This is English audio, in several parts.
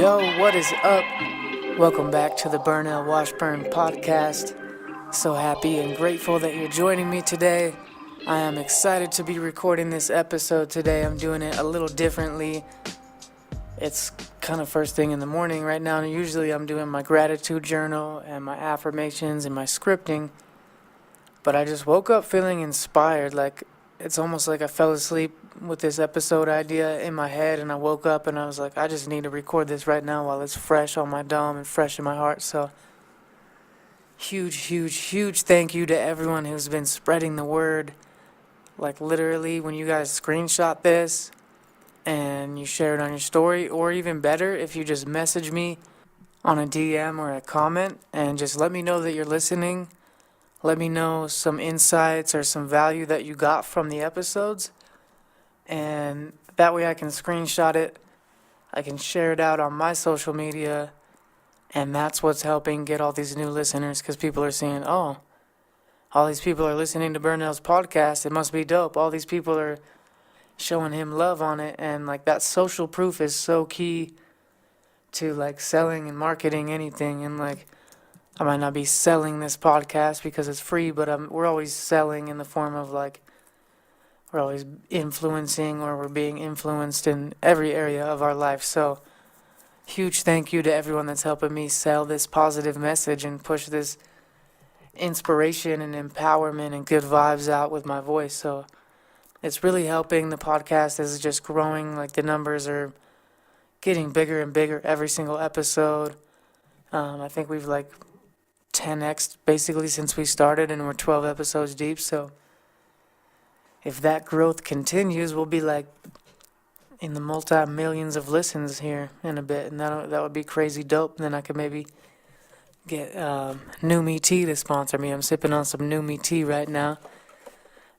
Yo, what is up? Welcome back to the Burnell Washburn podcast. So happy and grateful that you're joining me today. I am excited to be recording this episode today. I'm doing it a little differently. It's kind of first thing in the morning right now. And usually I'm doing my gratitude journal and my affirmations and my scripting. But I just woke up feeling inspired. Like it's almost like I fell asleep with this episode idea in my head, and I woke up and I was like, I just need to record this right now while it's fresh on my dome and fresh in my heart. So huge thank you to everyone who's been spreading the word. Like literally, when you guys screenshot this and you share it on your story, or even better, if you just message me on a DM or a comment and just let me know that you're listening. Let me know some insights or some value that you got from the episodes. And that way I can screenshot it. I can share it out on my social media. And that's what's helping get all these new listeners, because people are seeing, oh, all these people are listening to Burnell's podcast. It must be dope. All these people are showing him love on it. And like that social proof is so key to like selling and marketing anything. And like I might not be selling this podcast because it's free, but we're always selling in the form of like we're always influencing, or we're being influenced in every area of our life. So huge thank you to everyone that's helping me sell this positive message and push this inspiration and empowerment and good vibes out with my voice. So it's really helping. The podcast is just growing. Like the numbers are getting bigger and bigger every single episode. I think we've like 10x basically since we started, and we're 12 episodes deep. So if that growth continues, we'll be like in the multi-millions of listens here in a bit, and that would be crazy dope. And then I could maybe get Numi Tea to sponsor me. I'm sipping on some Numi Tea right now,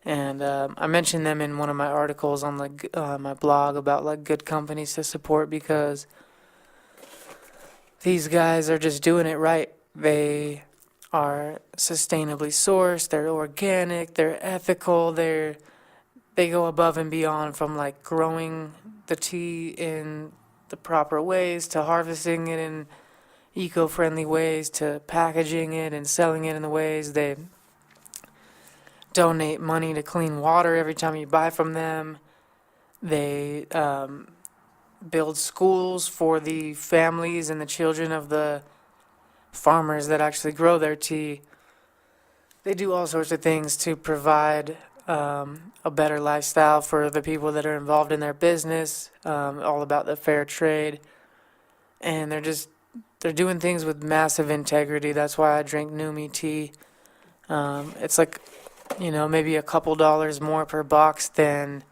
and I mentioned them in one of my articles on like my blog about like good companies to support, because these guys are just doing it right. They are sustainably sourced, they're organic, they're ethical, they go above and beyond, from like growing the tea in the proper ways to harvesting it in eco-friendly ways to packaging it and selling it in the ways. They donate money to clean water every time you buy from them. They build schools for the families and the children of the farmers that actually grow their tea. They do all sorts of things to provide a better lifestyle for the people that are involved in their business, all about the fair trade. And they're doing things with massive integrity. That's why I drink Numi tea. It's like, maybe a couple dollars more per box than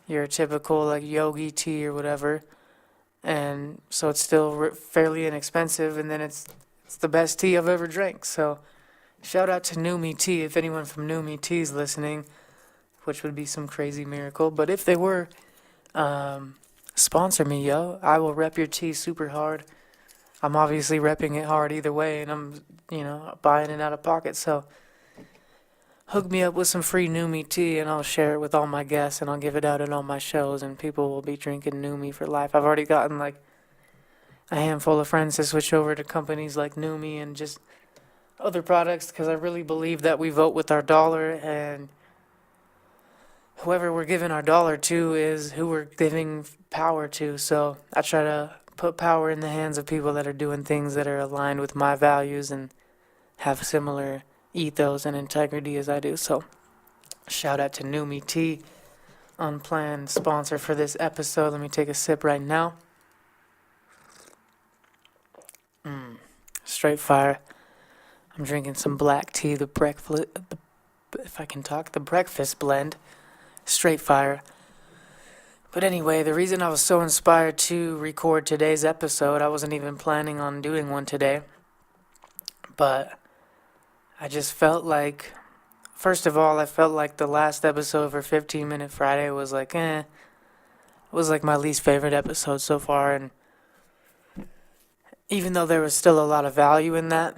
your typical like yogi tea or whatever. And so it's still fairly inexpensive, and then it's the best tea I've ever drank. So shout out to Numi Tea if anyone from Numi Tea is listening, which would be some crazy miracle. But if they were, sponsor me, yo. I will rep your tea super hard. I'm obviously repping it hard either way, and I'm, buying it out of pocket. So hook me up with some free Numi tea, and I'll share it with all my guests, and I'll give it out at all my shows, and people will be drinking Numi for life. I've already gotten like a handful of friends to switch over to companies like Numi and just other products, because I really believe that we vote with our dollar, and whoever we're giving our dollar to is who we're giving power to. So I try to put power in the hands of people that are doing things that are aligned with my values and have similar ethos and integrity as I do. So shout out to Numi Tea, unplanned sponsor for this episode. Let me take a sip right now. Straight fire. I'm drinking some black tea, the breakfast blend. Straight fire. But anyway, the reason I was so inspired to record today's episode, I wasn't even planning on doing one today, but I just felt like, first of all, I felt like the last episode for 15 Minute Friday was like, it was like my least favorite episode so far. And even though there was still a lot of value in that,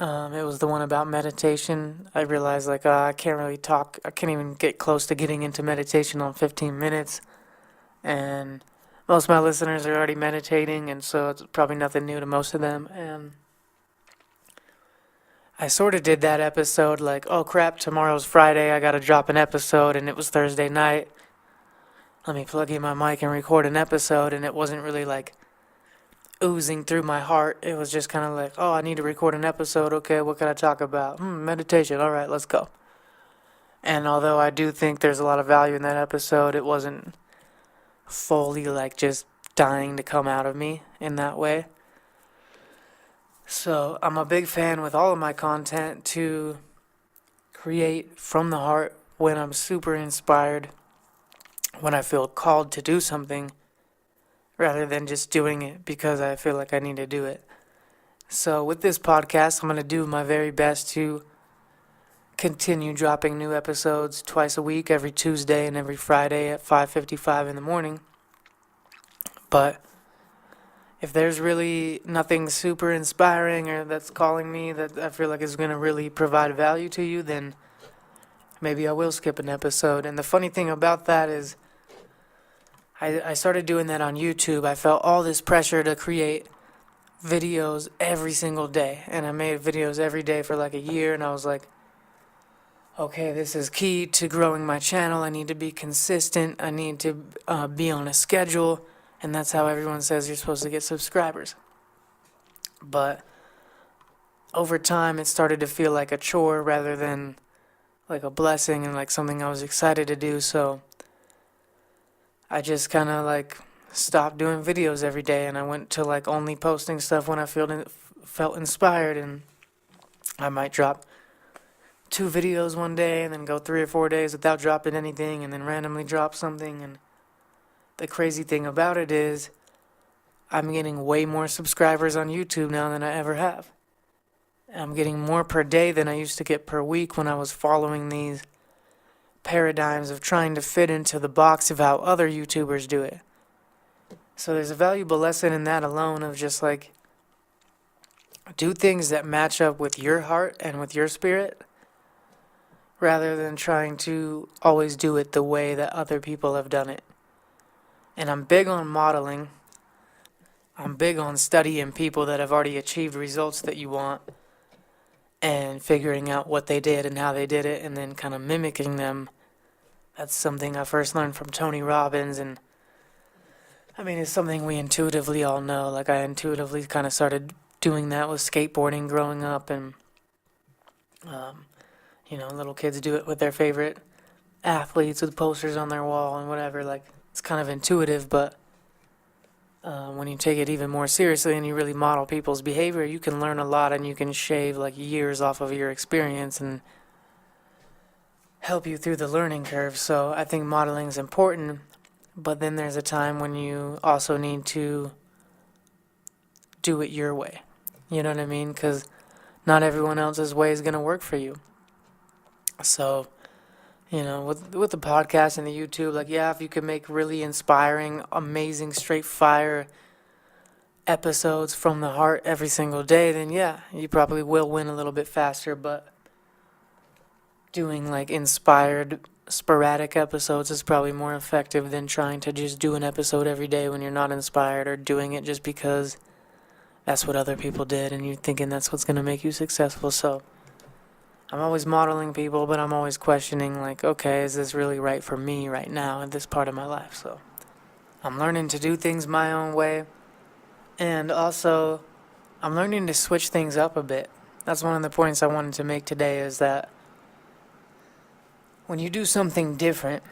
it was the one about meditation. I realized like I can't really talk. I can't even get close to getting into meditation on 15 minutes. And most of my listeners are already meditating, and so it's probably nothing new to most of them. And I sort of did that episode like, oh crap, tomorrow's Friday, I gotta drop an episode, and it was Thursday night. Let me plug in my mic and record an episode, and it wasn't really like oozing through my heart. It was just kind of like, oh, I need to record an episode. Okay, what can I talk about? Meditation. All right, let's go. And although I do think there's a lot of value in that episode, it wasn't fully like just dying to come out of me in that way. So I'm a big fan with all of my content to create from the heart when I'm super inspired, when I feel called to do something, rather than just doing it because I feel like I need to do it. So with this podcast, I'm going to do my very best to continue dropping new episodes twice a week, every Tuesday and every Friday at 5:55 in the morning. But if there's really nothing super inspiring or that's calling me that I feel like is going to really provide value to you, then maybe I will skip an episode. And the funny thing about that is I started doing that on YouTube. I felt all this pressure to create videos every single day. And I made videos every day for like a year, and I was like, okay, this is key to growing my channel. I need to be consistent. I need to be on a schedule. And that's how everyone says you're supposed to get subscribers. But over time, it started to feel like a chore rather than like a blessing and like something I was excited to do. So I just kind of like stopped doing videos every day, and I went to like only posting stuff when I felt inspired. And I might drop 2 videos one day and then go 3 or 4 days without dropping anything, and then randomly drop something. And the crazy thing about it is I'm getting way more subscribers on YouTube now than I ever have. I'm getting more per day than I used to get per week when I was following these paradigms of trying to fit into the box of how other YouTubers do it. So there's a valuable lesson in that alone of just like, do things that match up with your heart and with your spirit, rather than trying to always do it the way that other people have done it. And I'm big on modeling. I'm big on studying people that have already achieved results that you want and figuring out what they did and how they did it, and then kind of mimicking them. That's something I first learned from Tony Robbins, and I mean, it's something we intuitively all know. Like, I intuitively kind of started doing that with skateboarding growing up, and little kids do it with their favorite athletes with posters on their wall and whatever. Like, it's kind of intuitive, but when you take it even more seriously and you really model people's behavior, you can learn a lot, and you can shave like years off of your experience and help you through the learning curve. So I think modeling is important, but then there's a time when you also need to do it your way. You know what I mean? Because not everyone else's way is going to work for you. So, with the podcast and the YouTube, like, yeah, if you could make really inspiring, amazing, straight fire episodes from the heart every single day, then yeah, you probably will win a little bit faster. But doing like inspired, sporadic episodes is probably more effective than trying to just do an episode every day when you're not inspired, or doing it just because that's what other people did and you're thinking that's what's going to make you successful. So I'm always modeling people, but I'm always questioning, like, okay, is this really right for me right now in this part of my life? So I'm learning to do things my own way, and also I'm learning to switch things up a bit. That's one of the points I wanted to make today, is that when you do something different,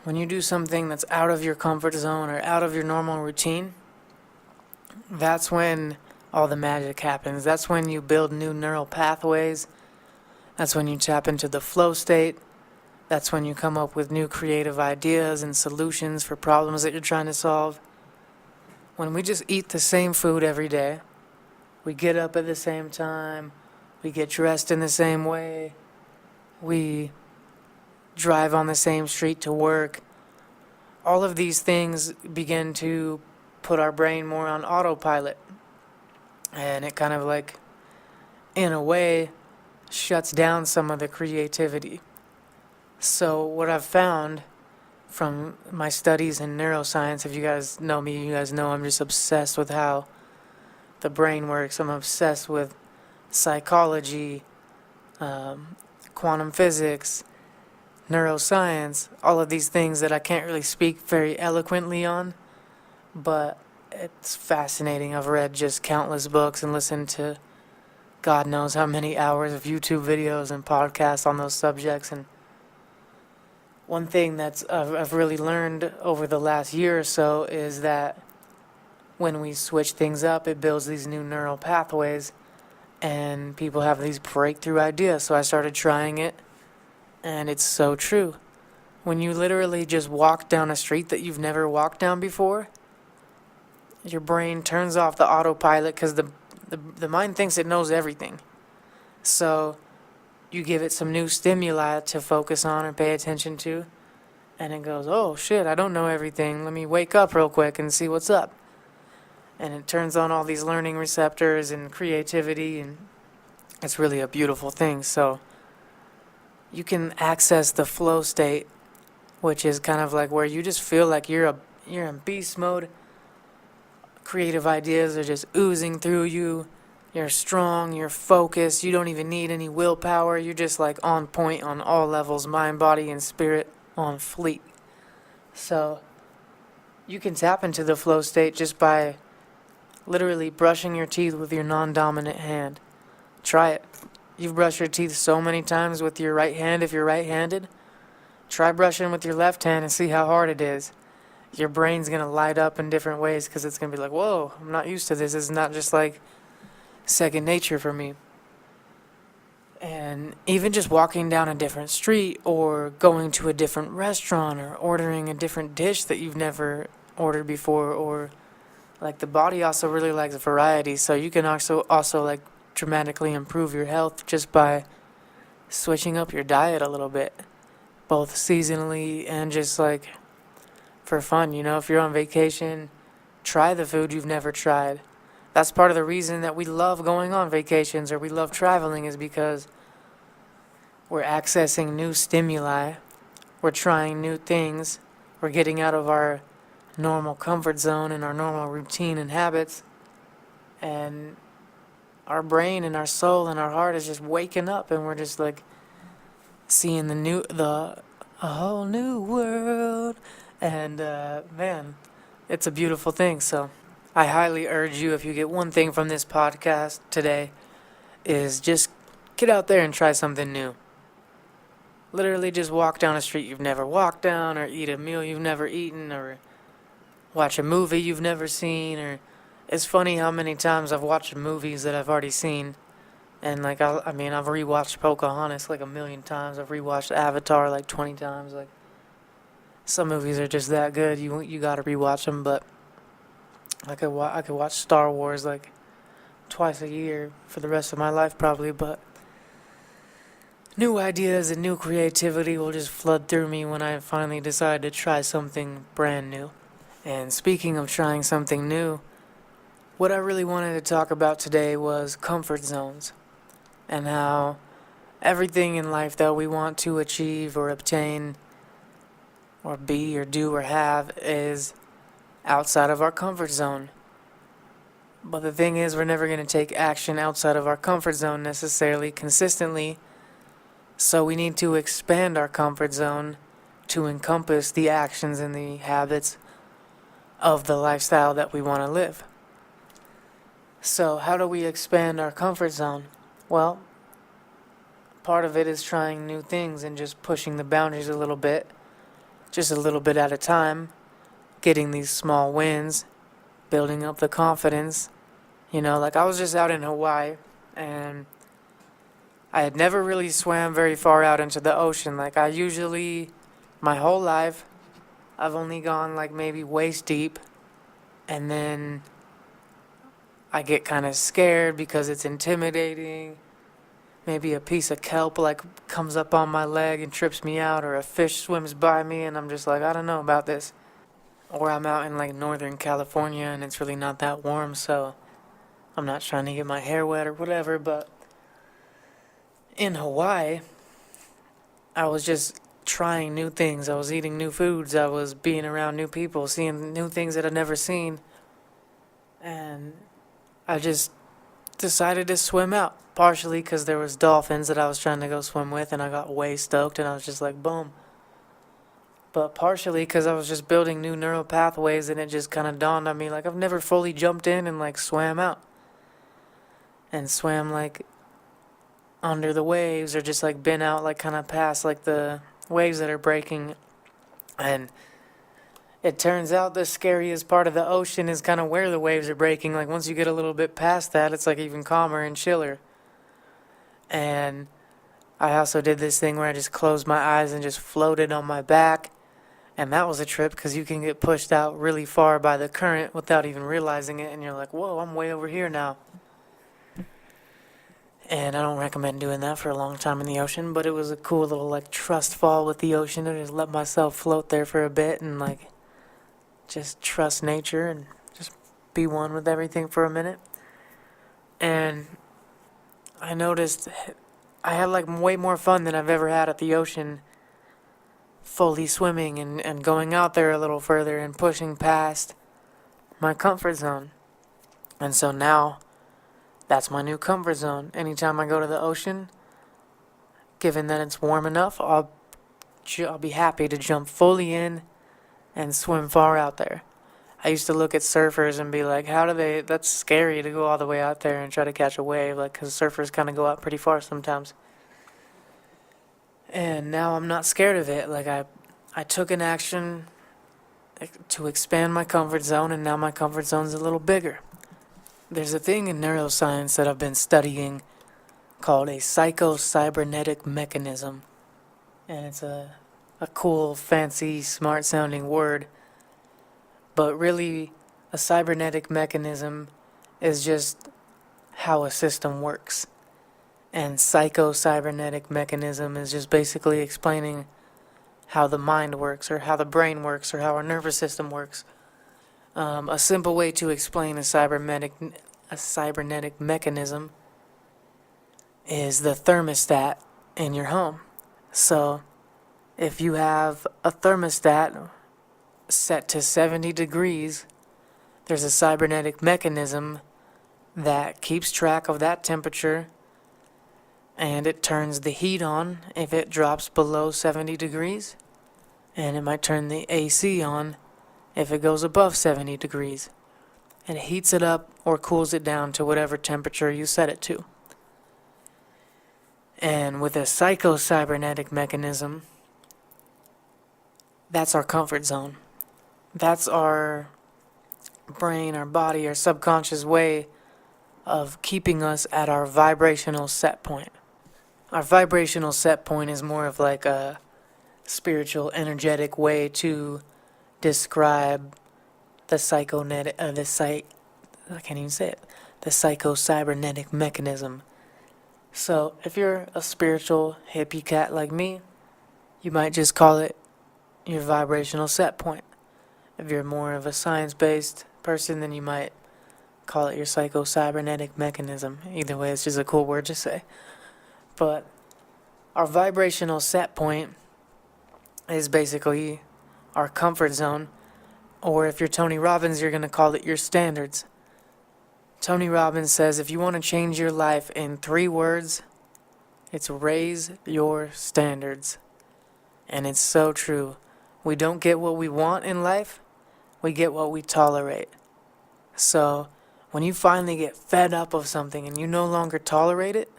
when you do something that's out of your comfort zone or out of your normal routine, that's when all the magic happens. That's when you build new neural pathways. That's when you tap into the flow state. That's when you come up with new creative ideas and solutions for problems that you're trying to solve. When we just eat the same food every day, we get up at the same time, we get dressed in the same way, we drive on the same street to work, all of these things begin to put our brain more on autopilot. And it kind of like, in a way, shuts down some of the creativity. So what I've found from my studies in neuroscience. If you guys know me, you guys know I'm just obsessed with how the brain works. I'm obsessed with psychology, quantum physics, neuroscience, all of these things that I can't really speak very eloquently on, but it's fascinating. I've read just countless books and listened to God knows how many hours of YouTube videos and podcasts on those subjects. And one thing that's I've really learned over the last year or so is that when we switch things up, it builds these new neural pathways, and people have these breakthrough ideas. So I started trying it, and it's so true. When you literally just walk down a street that you've never walked down before, your brain turns off the autopilot because the mind thinks it knows everything. So you give it some new stimuli to focus on or pay attention to, and it goes, oh shit, I don't know everything. Let me wake up real quick and see what's up. And it turns on all these learning receptors and creativity, and it's really a beautiful thing. So you can access the flow state, which is kind of like where you just feel like you're in beast mode. Creative ideas are just oozing through you. You're strong, you're focused, you don't even need any willpower. You're just like on point on all levels, mind, body, and spirit, on fleek. So you can tap into the flow state just by literally brushing your teeth with your non-dominant hand. Try it. You've brushed your teeth so many times with your right hand if you're right-handed. Try brushing with your left hand and see how hard it is. Your brain's going to light up in different ways because it's going to be like, whoa, I'm not used to this. It's not just like second nature for me. And even just walking down a different street or going to a different restaurant or ordering a different dish that you've never ordered before, or like the body also really likes variety. So you can also like dramatically improve your health just by switching up your diet a little bit, both seasonally and just like for fun. If you're on vacation, try the food you've never tried. That's part of the reason that we love going on vacations or we love traveling, is because we're accessing new stimuli, we're trying new things, we're getting out of our normal comfort zone and our normal routine and habits, and our brain and our soul and our heart is just waking up, and we're just like seeing a whole new world. And man, it's a beautiful thing. So I highly urge you, if you get one thing from this podcast today, is just get out there and try something new. Literally just walk down a street you've never walked down, or eat a meal you've never eaten, or watch a movie you've never seen. Or it's funny how many times I've watched movies that I've already seen, and like I've rewatched Pocahontas like 1,000,000 times. I've rewatched Avatar like 20 times. Like, some movies are just that good. You gotta rewatch them. But I could watch Star Wars like twice a year for the rest of my life probably. But new ideas and new creativity will just flood through me when I finally decide to try something brand new. And speaking of trying something new, what I really wanted to talk about today was comfort zones, and how everything in life that we want to achieve or obtain or be or do or have is outside of our comfort zone. But the thing is, we're never going to take action outside of our comfort zone necessarily consistently, so we need to expand our comfort zone to encompass the actions and the habits of the lifestyle that we want to live. So how do we expand our comfort zone? Well, part of it is trying new things and just pushing the boundaries a little bit, just a little bit at a time, getting these small wins, building up the confidence. Like I was just out in Hawaii, and I had never really swam very far out into the ocean. Like my whole life, I've only gone like maybe waist deep, and then I get kind of scared because it's intimidating. Maybe a piece of kelp like comes up on my leg and trips me out, or a fish swims by me and I'm just like, I don't know about this. Or I'm out in like Northern California and it's really not that warm, so I'm not trying to get my hair wet or whatever. But in Hawaii, I was just trying new things. I was eating new foods. I was being around new people, seeing new things that I'd never seen. And I just decided to swim out. Partially because there was dolphins that I was trying to go swim with, and I got way stoked, and I was just like, boom. But partially because I was just building new neural pathways, and it just kind of dawned on me, like, I've never fully jumped in and, like, swam out. And swam, like, under the waves, or just, like, been out, like, kind of past, like, the waves that are breaking. And it turns out the scariest part of the ocean is kind of where the waves are breaking. Like, once you get a little bit past that, it's, like, even calmer and chiller. And I also did this thing where I just closed my eyes and just floated on my back. And that was a trip because you can get pushed out really far by the current without even realizing it. And you're like, whoa, I'm way over here now. And I don't recommend doing that for a long time in the ocean. But it was a cool little, like, trust fall with the ocean. I just let myself float there for a bit and, like, just trust nature and just be one with everything for a minute. And I noticed I had, like, way more fun than I've ever had at the ocean, fully swimming and going out there a little further and pushing past my comfort zone. And so now, that's my new comfort zone. Anytime I go to the ocean, given that it's warm enough, I'll be happy to jump fully in and swim far out there. I used to look at surfers and be like, that's scary to go all the way out there and try to catch a wave, like, because surfers kind of go out pretty far sometimes. And now I'm not scared of it. Like, I took an action to expand my comfort zone, and now my comfort zone's a little bigger. There's a thing in neuroscience that I've been studying called a cybernetic mechanism. And it's a cool, fancy, smart-sounding word. But really, a cybernetic mechanism is just how a system works. And cybernetic mechanism is just basically explaining how the mind works, or how the brain works, or how our nervous system works. A simple way to explain a cybernetic mechanism is the thermostat in your home. So, if you have a thermostat set to 70 degrees, there's a cybernetic mechanism that keeps track of that temperature, and it turns the heat on if it drops below 70 degrees, and it might turn the AC on if it goes above 70 degrees. And it heats it up or cools it down to whatever temperature you set it to. And with a cybernetic mechanism, that's our comfort zone. That's our brain, our body, our subconscious way of keeping us at our vibrational set point. Our vibrational set point is more of like a spiritual, energetic way to describe the cybernetic mechanism. So, if you're a spiritual hippie cat like me, you might just call it your vibrational set point. If you're more of a science-based person, then you might call it your cybernetic mechanism. Either way, it's just a cool word to say. But our vibrational set point is basically our comfort zone, or if you're Tony Robbins, you're going to call it your standards. Tony Robbins says if you want to change your life in 3 words, it's raise your standards. And it's so true. We don't get what we want in life, we get what we tolerate. So, when you finally get fed up of something and you no longer tolerate it,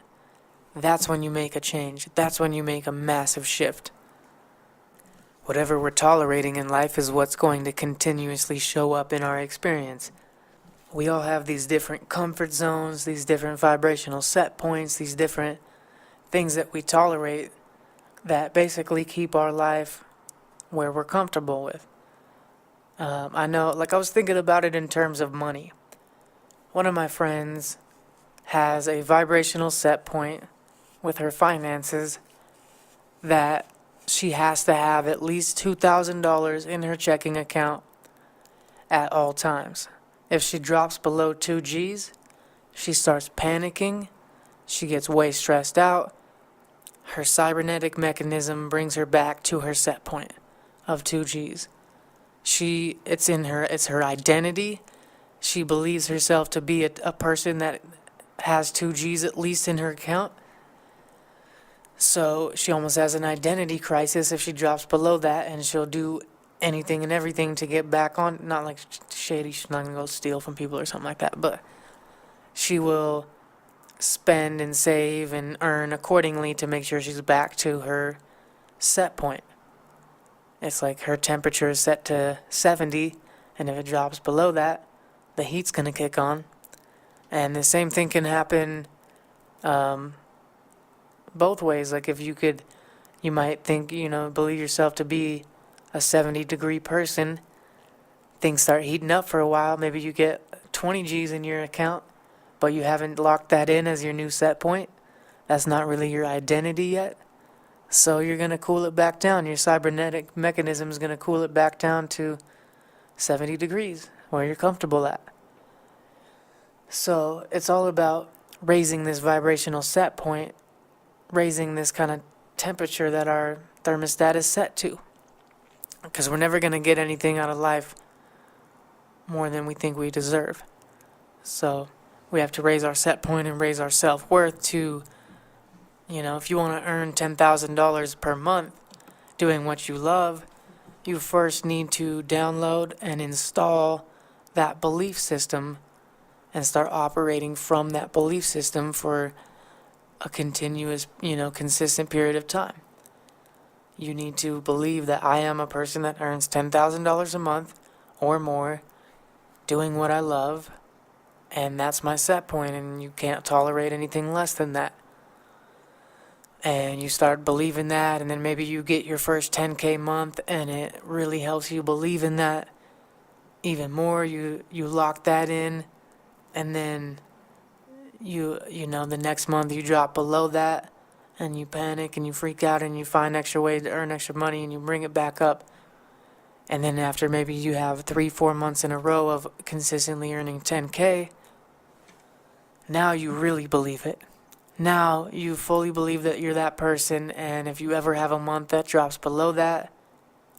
that's when you make a change. That's when you make a massive shift. Whatever we're tolerating in life is what's going to continuously show up in our experience. We all have these different comfort zones, these different vibrational set points, these different things that we tolerate that basically keep our life where we're comfortable with. I know, like, I was thinking about it in terms of money. One of my friends has a vibrational set point with her finances that she has to have at least $2,000 in her checking account at all times. If she drops below 2 G's, she starts panicking, she gets way stressed out, her cybernetic mechanism brings her back to her set point of 2Gs. It's her identity. She believes herself to be a person that has 2Gs at least in her account. So she almost has an identity crisis if she drops below that, and she'll do anything and everything to get back on. Not like shady, she's not gonna go steal from people or something like that, but she will spend and save and earn accordingly to make sure she's back to her set point. It's like her temperature is set to 70, and if it drops below that, the heat's gonna kick on. And the same thing can happen both ways. Like if you might think, believe yourself to be a 70-degree person, things start heating up for a while. Maybe you get 20 G's in your account, but you haven't locked that in as your new set point. That's not really your identity yet. So you're going to cool it back down. Your cybernetic mechanism is going to cool it back down to 70 degrees, where you're comfortable at. So it's all about raising this vibrational set point, raising this kind of temperature that our thermostat is set to. Because we're never going to get anything out of life more than we think we deserve. So we have to raise our set point and raise our self-worth to, if you want to earn $10,000 per month doing what you love, you first need to download and install that belief system and start operating from that belief system for a continuous, consistent period of time. You need to believe that I am a person that earns $10,000 a month or more doing what I love, and that's my set point, and you can't tolerate anything less than that. And you start believing that, and then maybe you get your first 10K month, and it really helps you believe in that even more. You lock that in, and then the next month you drop below that, and you panic and you freak out and you find extra ways to earn extra money and you bring it back up. And then after maybe you have 3-4 months in a row of consistently earning 10K, now you really believe it. Now you fully believe that you're that person, and if you ever have a month that drops below that,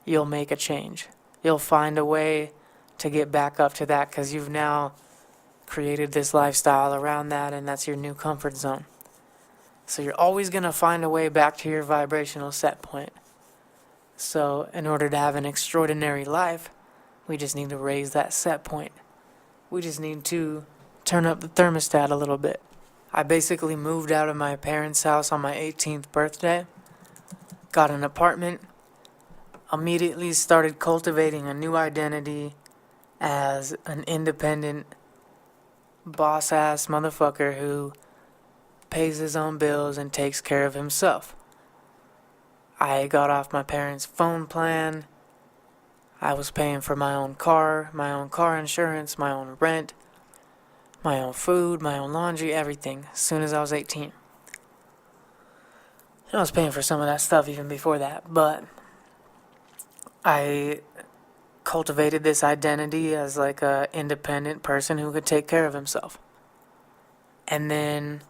you'll make a change. You'll find a way to get back up to that because you've now created this lifestyle around that, and that's your new comfort zone. So you're always going to find a way back to your vibrational set point. So in order to have an extraordinary life, we just need to raise that set point. We just need to turn up the thermostat a little bit. I basically moved out of my parents' house on my 18th birthday, got an apartment, immediately started cultivating a new identity as an independent, boss-ass motherfucker who pays his own bills and takes care of himself. I got off my parents' phone plan. I was paying for my own car insurance, my own rent, my own food, my own laundry, everything, as soon as I was 18. And I was paying for some of that stuff even before that, but I cultivated this identity as like a independent person who could take care of himself. And then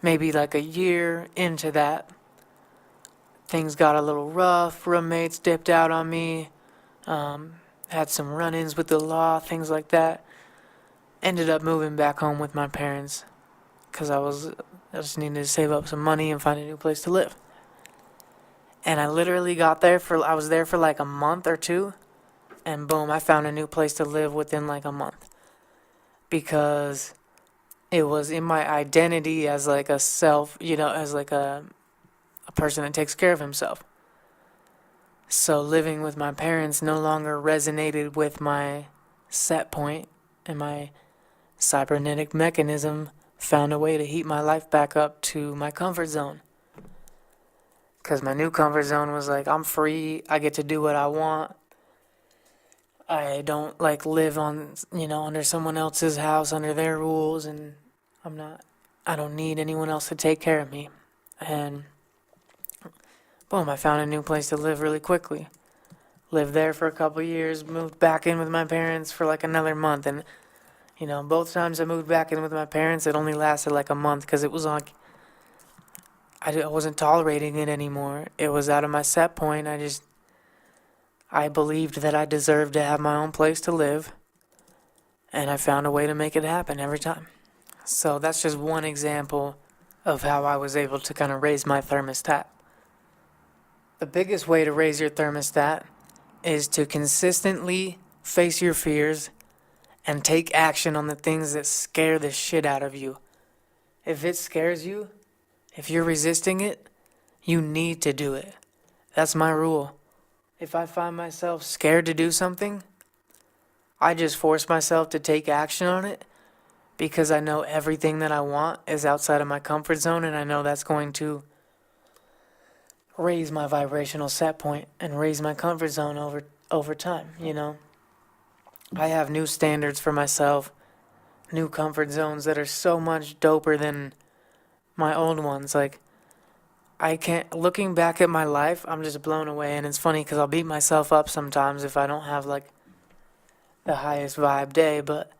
maybe like a year into that, things got a little rough. Roommates dipped out on me. Had some run-ins with the law, things like that. Ended up moving back home with my parents because I just needed to save up some money and find a new place to live. And I literally I was there for like a month or two, and boom, I found a new place to live within like a month. Because it was in my identity as like a self, as like a person that takes care of himself. So living with my parents no longer resonated with my set point, and my cybernetic mechanism found a way to heat my life back up to my comfort zone. Because my new comfort zone was like, I'm free, I get to do what I want. I don't like live on, under someone else's house, under their rules, and I don't need anyone else to take care of me. And boom, I found a new place to live really quickly. Lived there for a couple years, moved back in with my parents for like another month. And, both times I moved back in with my parents, it only lasted like a month because it was like, I wasn't tolerating it anymore. It was out of my set point. I believed that I deserved to have my own place to live, and I found a way to make it happen every time. So that's just one example of how I was able to kind of raise my thermostat. The biggest way to raise your thermostat is to consistently face your fears and take action on the things that scare the shit out of you. If it scares you, if you're resisting it, you need to do it. That's my rule. If I find myself scared to do something, I just force myself to take action on it because I know everything that I want is outside of my comfort zone, and I know that's going to raise my vibrational set point and raise my comfort zone over time, you know. I have new standards for myself, new comfort zones that are so much doper than my old ones. Like, I can't, looking back at my life, I'm just blown away. And it's funny because I'll beat myself up sometimes if I don't have like the highest vibe day, but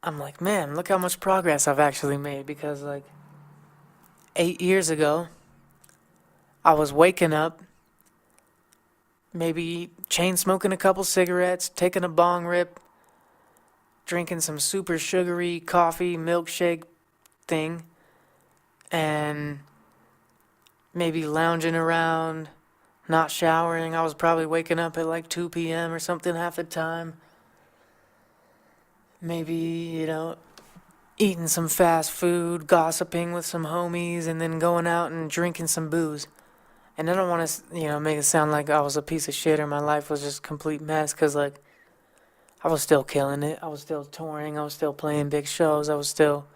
I'm like, man, look how much progress I've actually made. Because like 8 years ago, I was waking up, maybe chain smoking a couple cigarettes, taking a bong rip, drinking some super sugary coffee milkshake thing, and maybe lounging around, not showering. I was probably waking up at like 2 p.m. or something half the time. Maybe, you know, eating some fast food, gossiping with some homies, and then going out and drinking some booze. And I don't want to, you know, make it sound like I was a piece of shit or my life was just a complete mess, because, like, I was still killing it. I was still touring. I was still playing big shows. I was still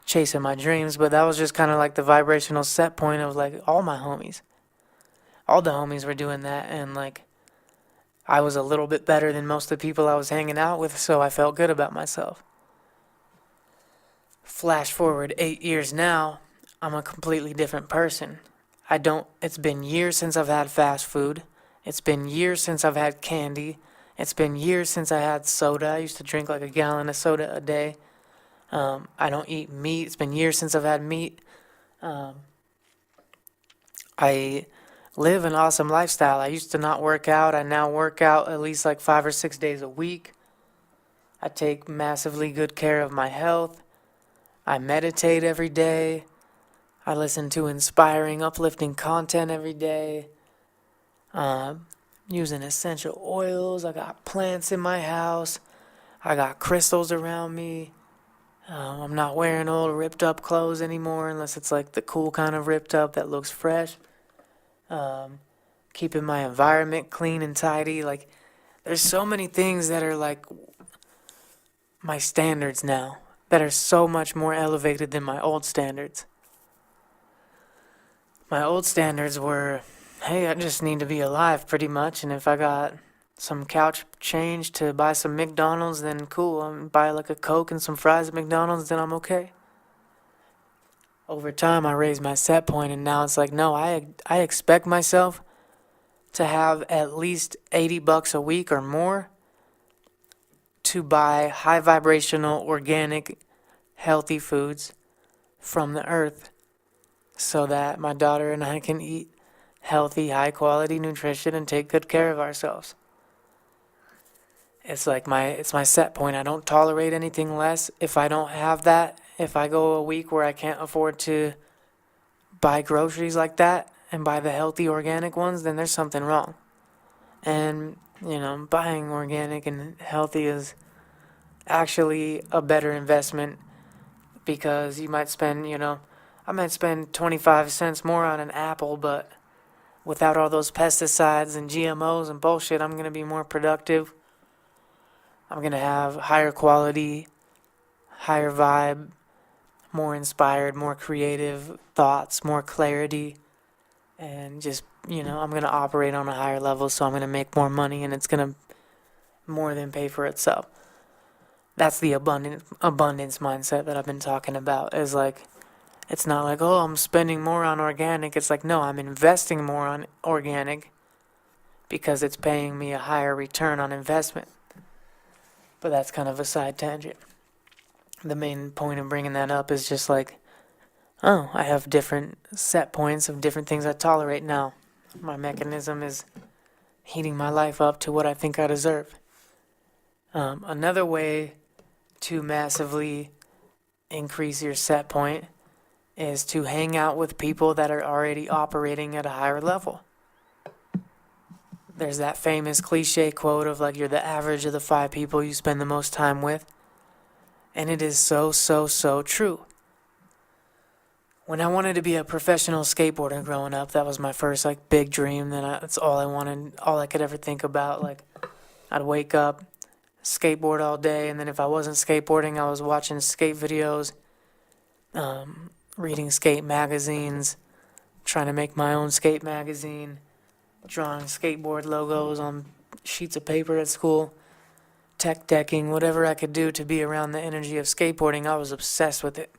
chasing my dreams. But that was just kind of like the vibrational set point of, like, all my homies. All the homies were doing that. And, like, I was a little bit better than most of the people I was hanging out with, so I felt good about myself. Flash forward 8 years now, I'm a completely different person. It's been years since I've had fast food. It's been years since I've had candy. It's been years since I had soda. I used to drink like a gallon of soda a day. I don't eat meat. It's been years since I've had meat. I live an awesome lifestyle. I used to not work out. I now work out at least like 5 or 6 days a week. I take massively good care of my health. I meditate every day. I listen to inspiring, uplifting content every day. Using essential oils. I got plants in my house. I got crystals around me. I'm not wearing old ripped up clothes anymore unless it's like the cool kind of ripped up that looks fresh. Keeping my environment clean and tidy. Like, there's so many things that are like my standards now that are so much more elevated than my old standards. My old standards were, hey, I just need to be alive pretty much, and if I got some couch change to buy some McDonald's, then cool. I'm buy like a Coke and some fries at McDonald's, then I'm okay. Over time, I raised my set point, and now it's like, no, I expect myself to have at least $80 a week or more to buy high vibrational, organic, healthy foods from the earth, so that my daughter and I can eat healthy, high quality nutrition and take good care of ourselves. It's my set point. I don't tolerate anything less. If I don't have that, if I go a week where I can't afford to buy groceries like that and buy the healthy organic ones, then there's something wrong. And, you know, buying organic and healthy is actually a better investment, because you might spend, you know, I might spend 25 cents more on an apple, but without all those pesticides and GMOs and bullshit, I'm going to be more productive. I'm going to have higher quality, higher vibe, more inspired, more creative thoughts, more clarity, and just, you know, I'm going to operate on a higher level, so I'm going to make more money, and it's going to more than pay for itself. That's the abundance mindset that I've been talking about. Is like, it's not like, oh, I'm spending more on organic. It's like, no, I'm investing more on organic because it's paying me a higher return on investment. But that's kind of a side tangent. The main point of bringing that up is just like, oh, I have different set points of different things I tolerate now. My mechanism is heating my life up to what I think I deserve. Another way to massively increase your set point is to hang out with people that are already operating at a higher level. There's that famous cliche quote of like, you're the average of the 5 people you spend the most time with. And it is so, so, so true. When I wanted to be a professional skateboarder growing up, that was my first like big dream. That's all I wanted, all I could ever think about. Like, I'd wake up, skateboard all day, and then if I wasn't skateboarding, I was watching skate videos, reading skate magazines, trying to make my own skate magazine, drawing skateboard logos on sheets of paper at school, tech decking, whatever I could do to be around the energy of skateboarding. I was obsessed with it.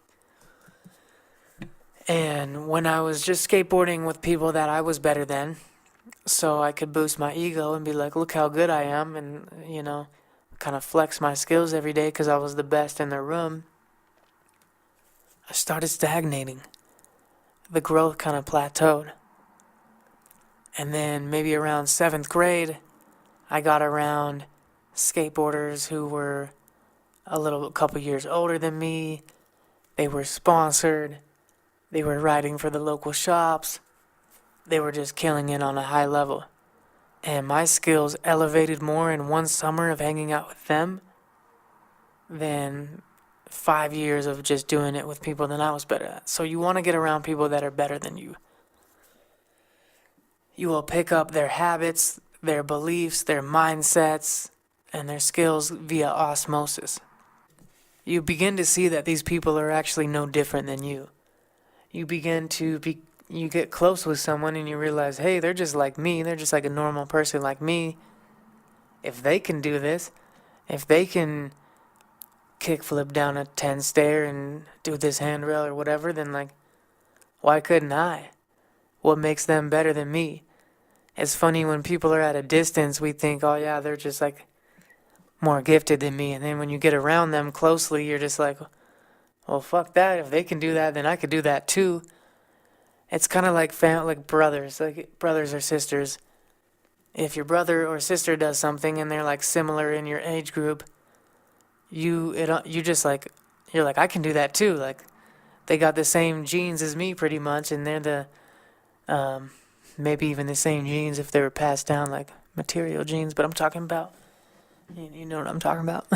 And when I was just skateboarding with people that I was better than, so I could boost my ego and be like, look how good I am, and, kind of flex my skills every day because I was the best in the room, I started stagnating. The growth kind of plateaued. And then maybe around 7th grade, I got around skateboarders who were a couple years older than me. They were sponsored. They were riding for the local shops. They were just killing it on a high level. And my skills elevated more in one summer of hanging out with them than 5 years of just doing it with people that I was better at. So you want to get around people that are better than you. You will pick up their habits, their beliefs, their mindsets, and their skills via osmosis. You begin to see that these people are actually no different than you. You get close with someone and you realize, hey, they're just like me. They're just like a normal person like me. If they can do this, if they can kickflip down a 10 stair and do this handrail or whatever, then like, why couldn't I? What makes them better than me? It's funny when people are at a distance, we think, oh yeah, they're just like more gifted than me. And then when you get around them closely, you're just like, well, fuck that. If they can do that, then I could do that too. It's kind of like brothers or sisters. If your brother or sister does something and they're like similar in your age group, you're like, I can do that too. Like, they got the same genes as me pretty much, and they're maybe even the same genes if they were passed down like material genes. But I'm talking about, you know what I'm talking about.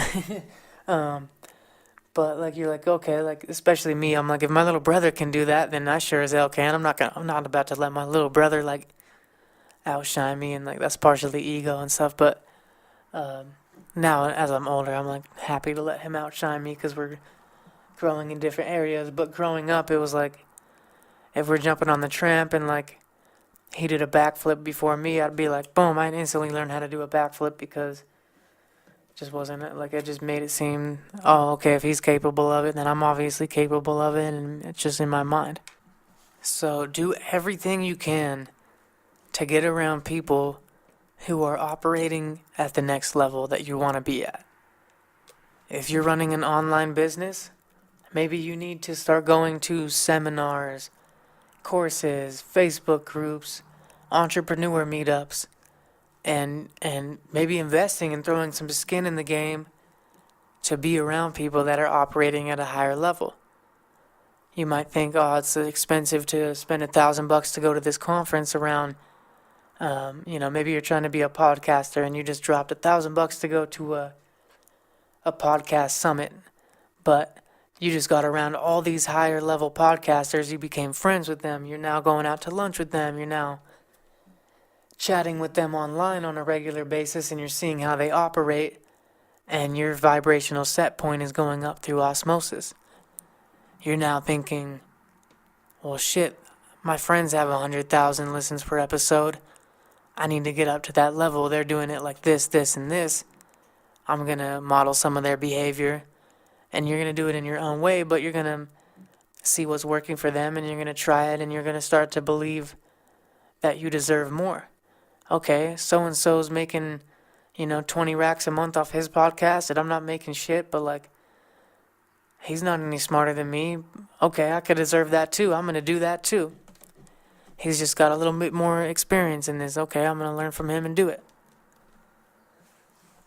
But like, you're like, okay, like, especially me, I'm like, if my little brother can do that, then I sure as hell can. I'm not about to let my little brother like outshine me, and like, that's partially ego and stuff. But now as I'm older, I'm like happy to let him outshine me because we're growing in different areas. But growing up, it was like, if we're jumping on the tramp and like he did a backflip before me, I'd be like, boom, I'd instantly learn how to do a backflip because just wasn't like, it just made it seem, oh, okay, if he's capable of it, then I'm obviously capable of it, and it's just in my mind. So do everything you can to get around people who are operating at the next level that you want to be at. If you're running an online business, maybe you need to start going to seminars, courses, Facebook groups, entrepreneur meetups, and maybe investing and throwing some skin in the game to be around people that are operating at a higher level. You might think, oh, it's expensive to spend $1,000 to go to this conference around, maybe you're trying to be a podcaster and you just dropped $1,000 to go to a podcast summit, but you just got around all these higher level podcasters. You became friends with them. You're now going out to lunch with them. You're now chatting with them online on a regular basis, and you're seeing how they operate, and your vibrational set point is going up through osmosis. You're now thinking, well, shit, my friends have 100,000 listens per episode. I need to get up to that level. They're doing it like this, this, and this. I'm going to model some of their behavior, and you're going to do it in your own way, but you're going to see what's working for them, and you're going to try it, and you're going to start to believe that you deserve more. Okay, so-and-so's making, 20 racks a month off his podcast, and I'm not making shit, but like, He's not any smarter than me. Okay, I could deserve that too. I'm going to do that too. He's just got a little bit more experience in this. Okay, I'm going to learn from him and do it.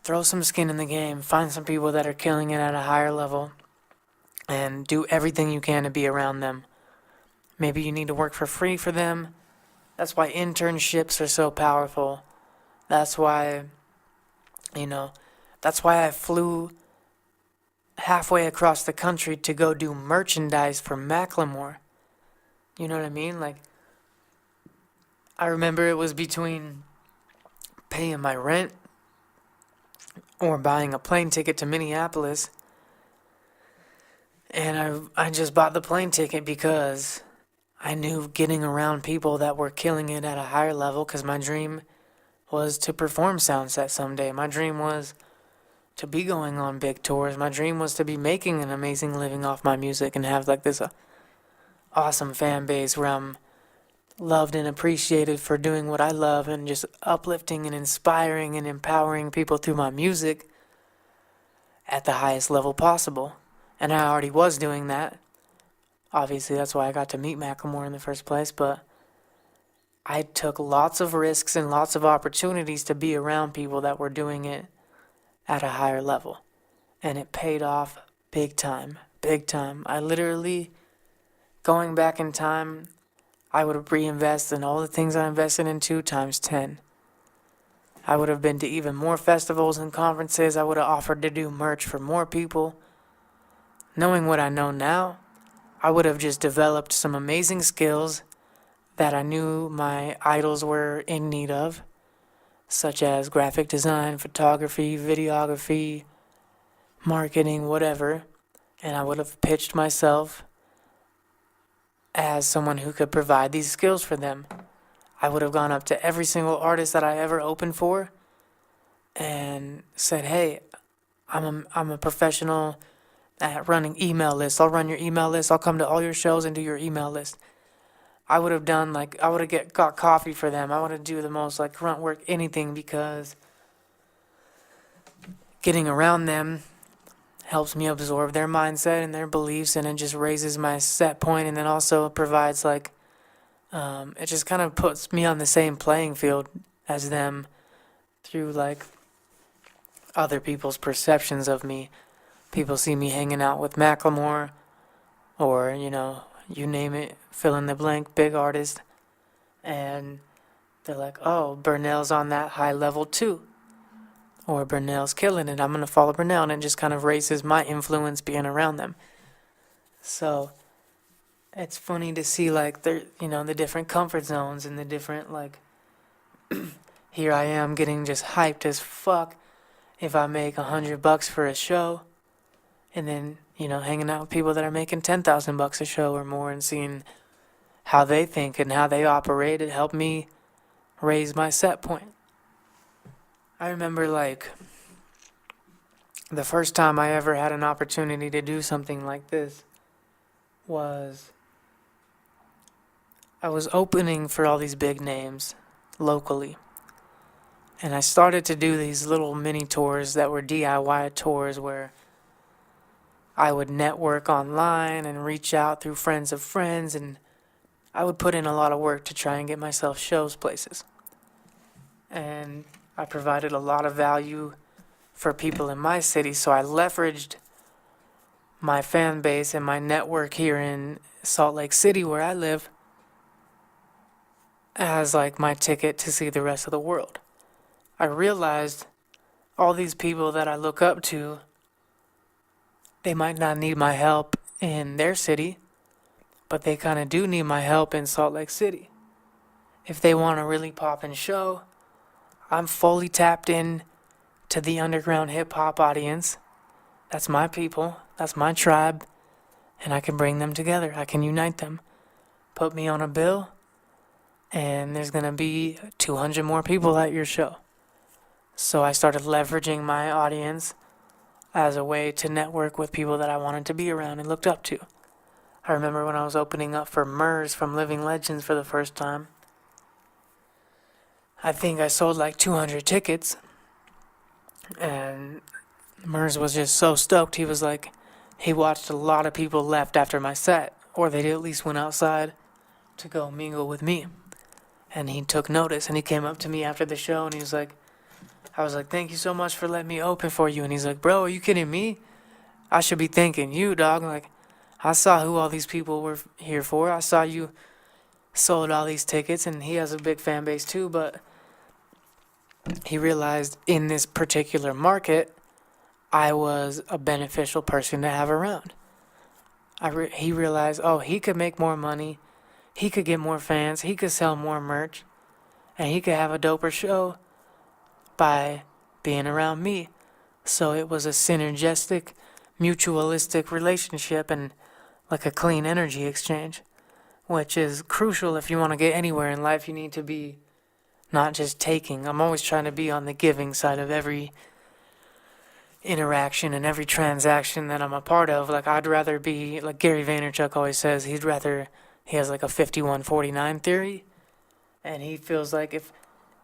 Throw some skin in the game. Find some people that are killing it at a higher level and do everything you can to be around them. Maybe you need to work for free for them. That's why internships are so powerful. That's why, that's why I flew halfway across the country to go do merchandise for Macklemore. You know what I mean? Like, I remember it was between paying my rent or buying a plane ticket to Minneapolis. And I just bought the plane ticket because I knew getting around people that were killing it at a higher level, because my dream was to perform Soundset someday. My dream was to be going on big tours. My dream was to be making an amazing living off my music and have like this awesome fan base where I'm loved and appreciated for doing what I love and just uplifting and inspiring and empowering people through my music at the highest level possible. And I already was doing that. Obviously, that's why I got to meet Macklemore in the first place, but I took lots of risks and lots of opportunities to be around people that were doing it at a higher level. And it paid off big time, big time. I literally, going back in time, I would have reinvested in all the things I invested into times 10. I would have been to even more festivals and conferences. I would have offered to do merch for more people. Knowing what I know now, I would have just developed some amazing skills that I knew my idols were in need of, such as graphic design, photography, videography, marketing, whatever. And I would have pitched myself as someone who could provide these skills for them. I would have gone up to every single artist that I ever opened for and said, hey, I'm a professional at running email lists. I'll run your email list. I'll come to all your shows and do your email list. I would have got coffee for them. I would have do the most like grunt work, anything, because getting around them helps me absorb their mindset and their beliefs, and it just raises my set point, and then also provides like, it just kind of puts me on the same playing field as them through like other people's perceptions of me. People see me hanging out with Macklemore or, you name it, fill in the blank, big artist, and they're like, oh, Burnell's on that high level too. Or Burnell's killing it, I'm going to follow Burnell, and it just kind of raises my influence being around them. So it's funny to see like the different comfort zones and the different like here I am getting just hyped as fuck if I make $100 for a show, and then hanging out with people that are making $10,000 a show or more and seeing how they think and how they operate. It helped me raise my set point. I remember like the first time I ever had an opportunity to do something like this was I was opening for all these big names locally. And I started to do these little mini tours that were DIY tours where I would network online and reach out through friends of friends, and I would put in a lot of work to try and get myself shows places. And I provided a lot of value for people in my city, so I leveraged my fan base and my network here in Salt Lake City, where I live, as like my ticket to see the rest of the world. I realized all these people that I look up to, they might not need my help in their city, but they kind of do need my help in Salt Lake City. If they want a really poppin' show, I'm fully tapped in to the underground hip-hop audience. That's my people, that's my tribe, and I can bring them together. I can unite them. Put me on a bill, and there's going to be 200 more people at your show. So I started leveraging my audience as a way to network with people that I wanted to be around and looked up to. I remember when I was opening up for Murs from Living Legends for the first time, I think I sold like 200 tickets, and Murs was just so stoked. He was like, he watched a lot of people left after my set, or they at least went outside to go mingle with me. And he took notice, and he came up to me after the show, and he was like, I was like, thank you so much for letting me open for you. And he's like, bro, are you kidding me? I should be thanking you, dog. Like, I saw who all these people were here for. I saw you sold all these tickets, and he has a big fan base too, but he realized in this particular market, I was a beneficial person to have around. He realized, oh, he could make more money, he could get more fans, he could sell more merch, and he could have a doper show by being around me. So it was a synergistic, mutualistic relationship and like a clean energy exchange, which is crucial if you want to get anywhere in life. You need to be not just taking. I'm always trying to be on the giving side of every interaction and every transaction that I'm a part of. Like, I'd rather be, like Gary Vaynerchuk always says, he has like a 51-49 theory, and he feels like if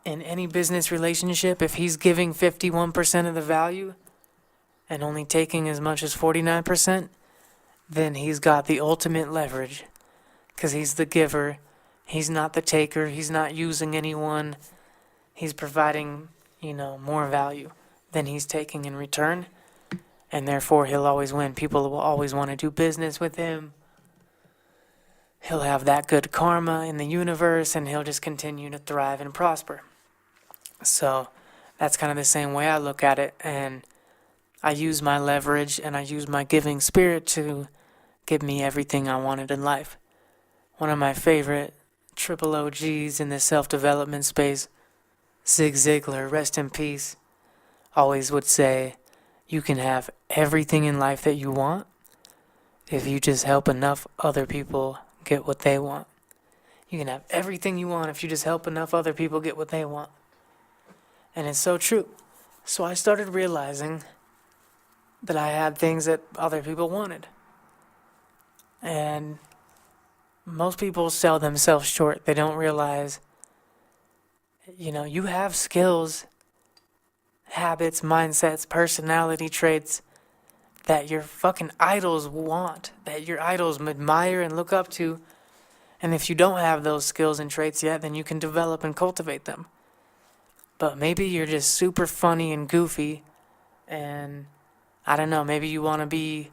in any business relationship, if he's giving 51% of the value and only taking as much as 49%, then he's got the ultimate leverage, because he's the giver, he's not the taker, he's not using anyone, he's providing, more value than he's taking in return, and therefore he'll always win. People will always want to do business with him. He'll have that good karma in the universe, and he'll just continue to thrive and prosper. So that's kind of the same way I look at it, and I use my leverage and I use my giving spirit to give me everything I wanted in life. One of my favorite triple OGs in the self-development space, Zig Ziglar, rest in peace, always would say, you can have everything in life that you want if you just help enough other people get what they want. You can have everything you want if you just help enough other people get what they want. And it's so true. So I started realizing that I had things that other people wanted. And most people sell themselves short. They don't realize, you have skills, habits, mindsets, personality traits that your fucking idols want, that your idols admire and look up to. And if you don't have those skills and traits yet, then you can develop and cultivate them. But maybe you're just super funny and goofy, and I don't know, maybe you want to be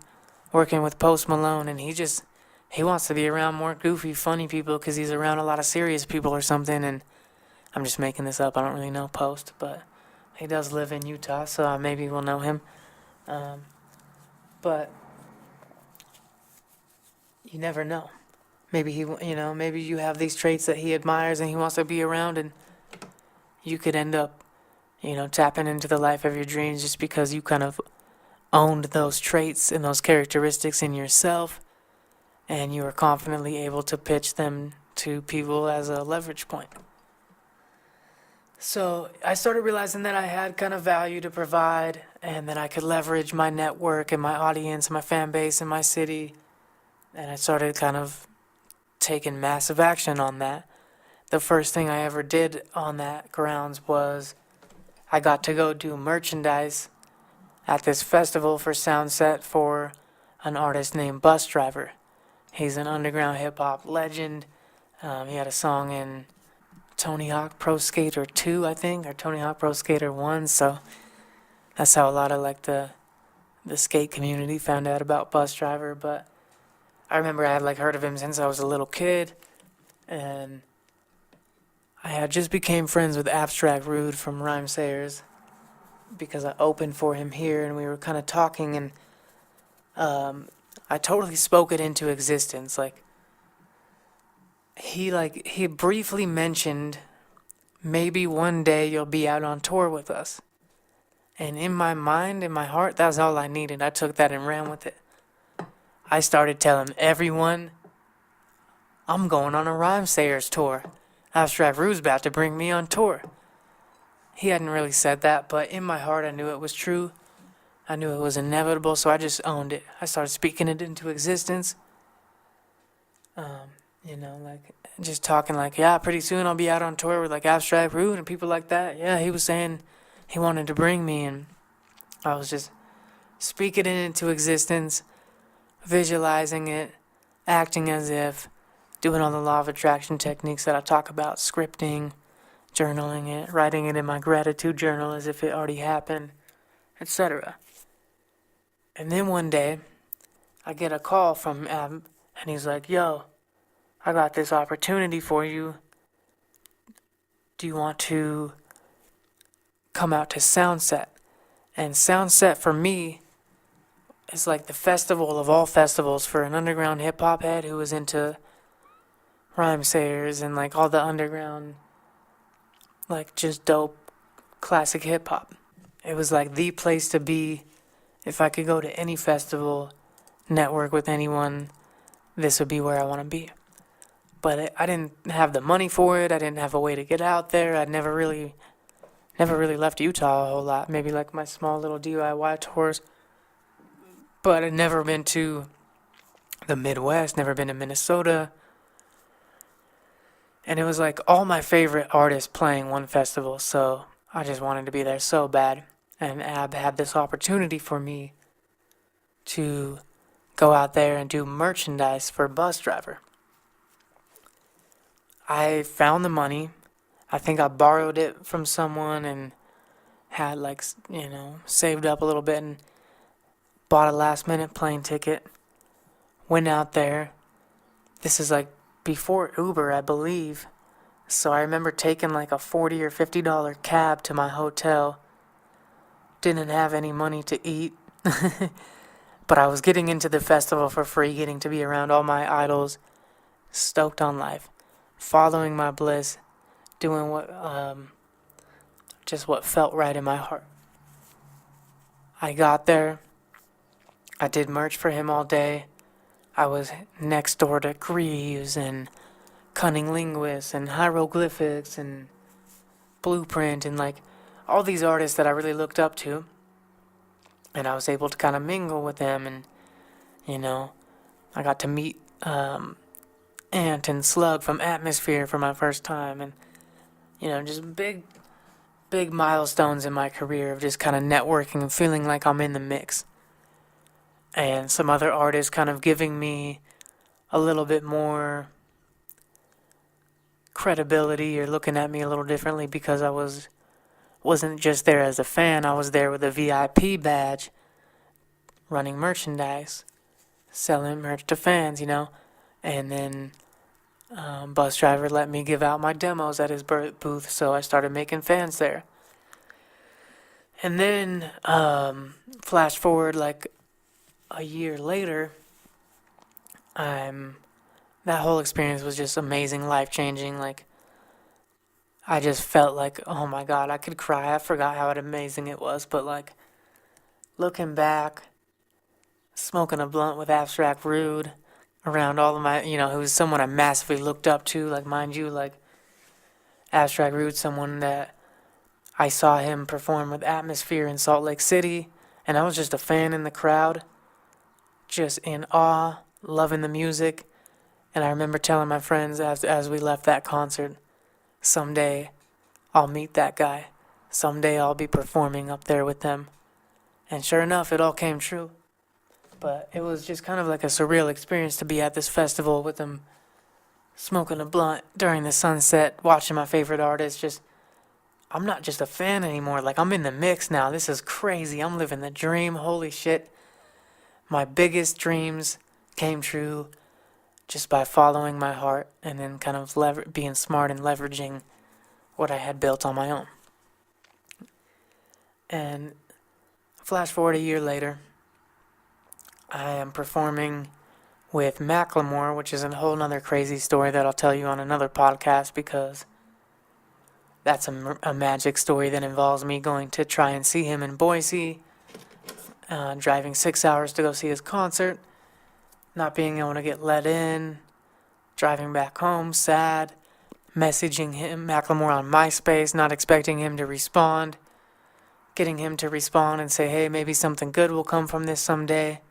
working with Post Malone, and he wants to be around more goofy, funny people because he's around a lot of serious people or something. And I'm just making this up. I don't really know Post, but he does live in Utah, so maybe we'll know him. But you never know. Maybe maybe you have these traits that he admires and he wants to be around, and you could end up, tapping into the life of your dreams just because you kind of owned those traits and those characteristics in yourself, and you were confidently able to pitch them to people as a leverage point. So I started realizing that I had kind of value to provide, and that I could leverage my network and my audience, my fan base in my city, and I started kind of taking massive action on that. The first thing I ever did on that grounds was I got to go do merchandise at this festival for Soundset for an artist named Bus Driver. He's an underground hip-hop legend. He had a song in Tony Hawk Pro Skater 2, I think, or Tony Hawk Pro Skater 1, so that's how a lot of the skate community found out about Bus Driver. But I remember I had heard of him since I was a little kid, and I had just became friends with Abstract Rude from Rhyme Sayers because I opened for him here, and we were kind of talking, and I totally spoke it into existence. He briefly mentioned, maybe one day you'll be out on tour with us. And in my mind, in my heart, that was all I needed. I took that and ran with it. I started telling everyone, I'm going on a Rhyme Sayers tour. Abstract Rude's about to bring me on tour. He hadn't really said that, but in my heart I knew it was true. I knew it was inevitable, so I just owned it. I started speaking it into existence. Just talking yeah, pretty soon I'll be out on tour with Abstract Rude and people like that. Yeah, he was saying he wanted to bring me, and I was just speaking it into existence. visualizing it, acting as if, doing all the law of attraction techniques that I talk about, scripting, journaling it, writing it in my gratitude journal as if it already happened, etc. And then one day, I get a call from Ab, and he's like, yo, I got this opportunity for you. Do you want to come out to Soundset? And Soundset for me is like the festival of all festivals for an underground hip hop head who was into rhyme sayers and like all the underground, like just dope classic hip hop. It was like the place to be. If I could go to any festival, network with anyone, this would be where I want to be. But I didn't have the money for it. I didn't have a way to get out there. I'd never really left Utah a whole lot. Maybe like my small little DIY tours. But I'd never been to the Midwest, never been to Minnesota. And it was like all my favorite artists playing one festival, so I just wanted to be there so bad. And Ab had this opportunity for me to go out there and do merchandise for Bus Driver. I found the money. I think I borrowed it from someone and had saved up a little bit and bought a last minute plane ticket. Went out there. This is like before Uber, I believe. So I remember taking like a $40 or $50 cab to my hotel. Didn't have any money to eat. But I was getting into the festival for free, getting to be around all my idols. Stoked on life. Following my bliss. Doing what felt right in my heart. I got there. I did merch for him all day. I was next door to Greaves and Cunning Linguists and Hieroglyphics and Blueprint and like all these artists that I really looked up to. And I was able to kind of mingle with them and, I got to meet Ant and Slug from Atmosphere for my first time and, just big milestones in my career of just kind of networking and feeling like I'm in the mix. And some other artists kind of giving me a little bit more credibility or looking at me a little differently because I wasn't just there as a fan. I was there with a VIP badge, running merchandise, selling merch to fans, And then Bus Driver let me give out my demos at his booth, so I started making fans there. And then flash forward like a year later, that whole experience was just amazing, life-changing. Like, I just felt like, oh my God, I could cry. I forgot how amazing it was. But like, looking back, smoking a blunt with Abstract Rude around all of my, who was someone I massively looked up to. Like, mind you, like, Abstract Rude, someone that I saw him perform with Atmosphere in Salt Lake City. And I was just a fan in the crowd. Just in awe, loving the music. And I remember telling my friends as we left that concert, someday I'll meet that guy. Someday I'll be performing up there with them. And sure enough, it all came true. But it was just kind of like a surreal experience to be at this festival with them, smoking a blunt during the sunset, watching my favorite artists. I'm not just a fan anymore. Like, I'm in the mix now. This is crazy. I'm living the dream. Holy shit. My biggest dreams came true just by following my heart and then kind of being smart and leveraging what I had built on my own. And flash forward a year later, I am performing with Macklemore, which is a whole nother crazy story that I'll tell you on another podcast because that's a magic story that involves me going to try and see him in Boise, driving 6 hours to go see his concert, not being able to get let in, driving back home, sad, messaging him, Macklemore, on MySpace, not expecting him to respond, getting him to respond and say, hey, maybe something good will come from this someday.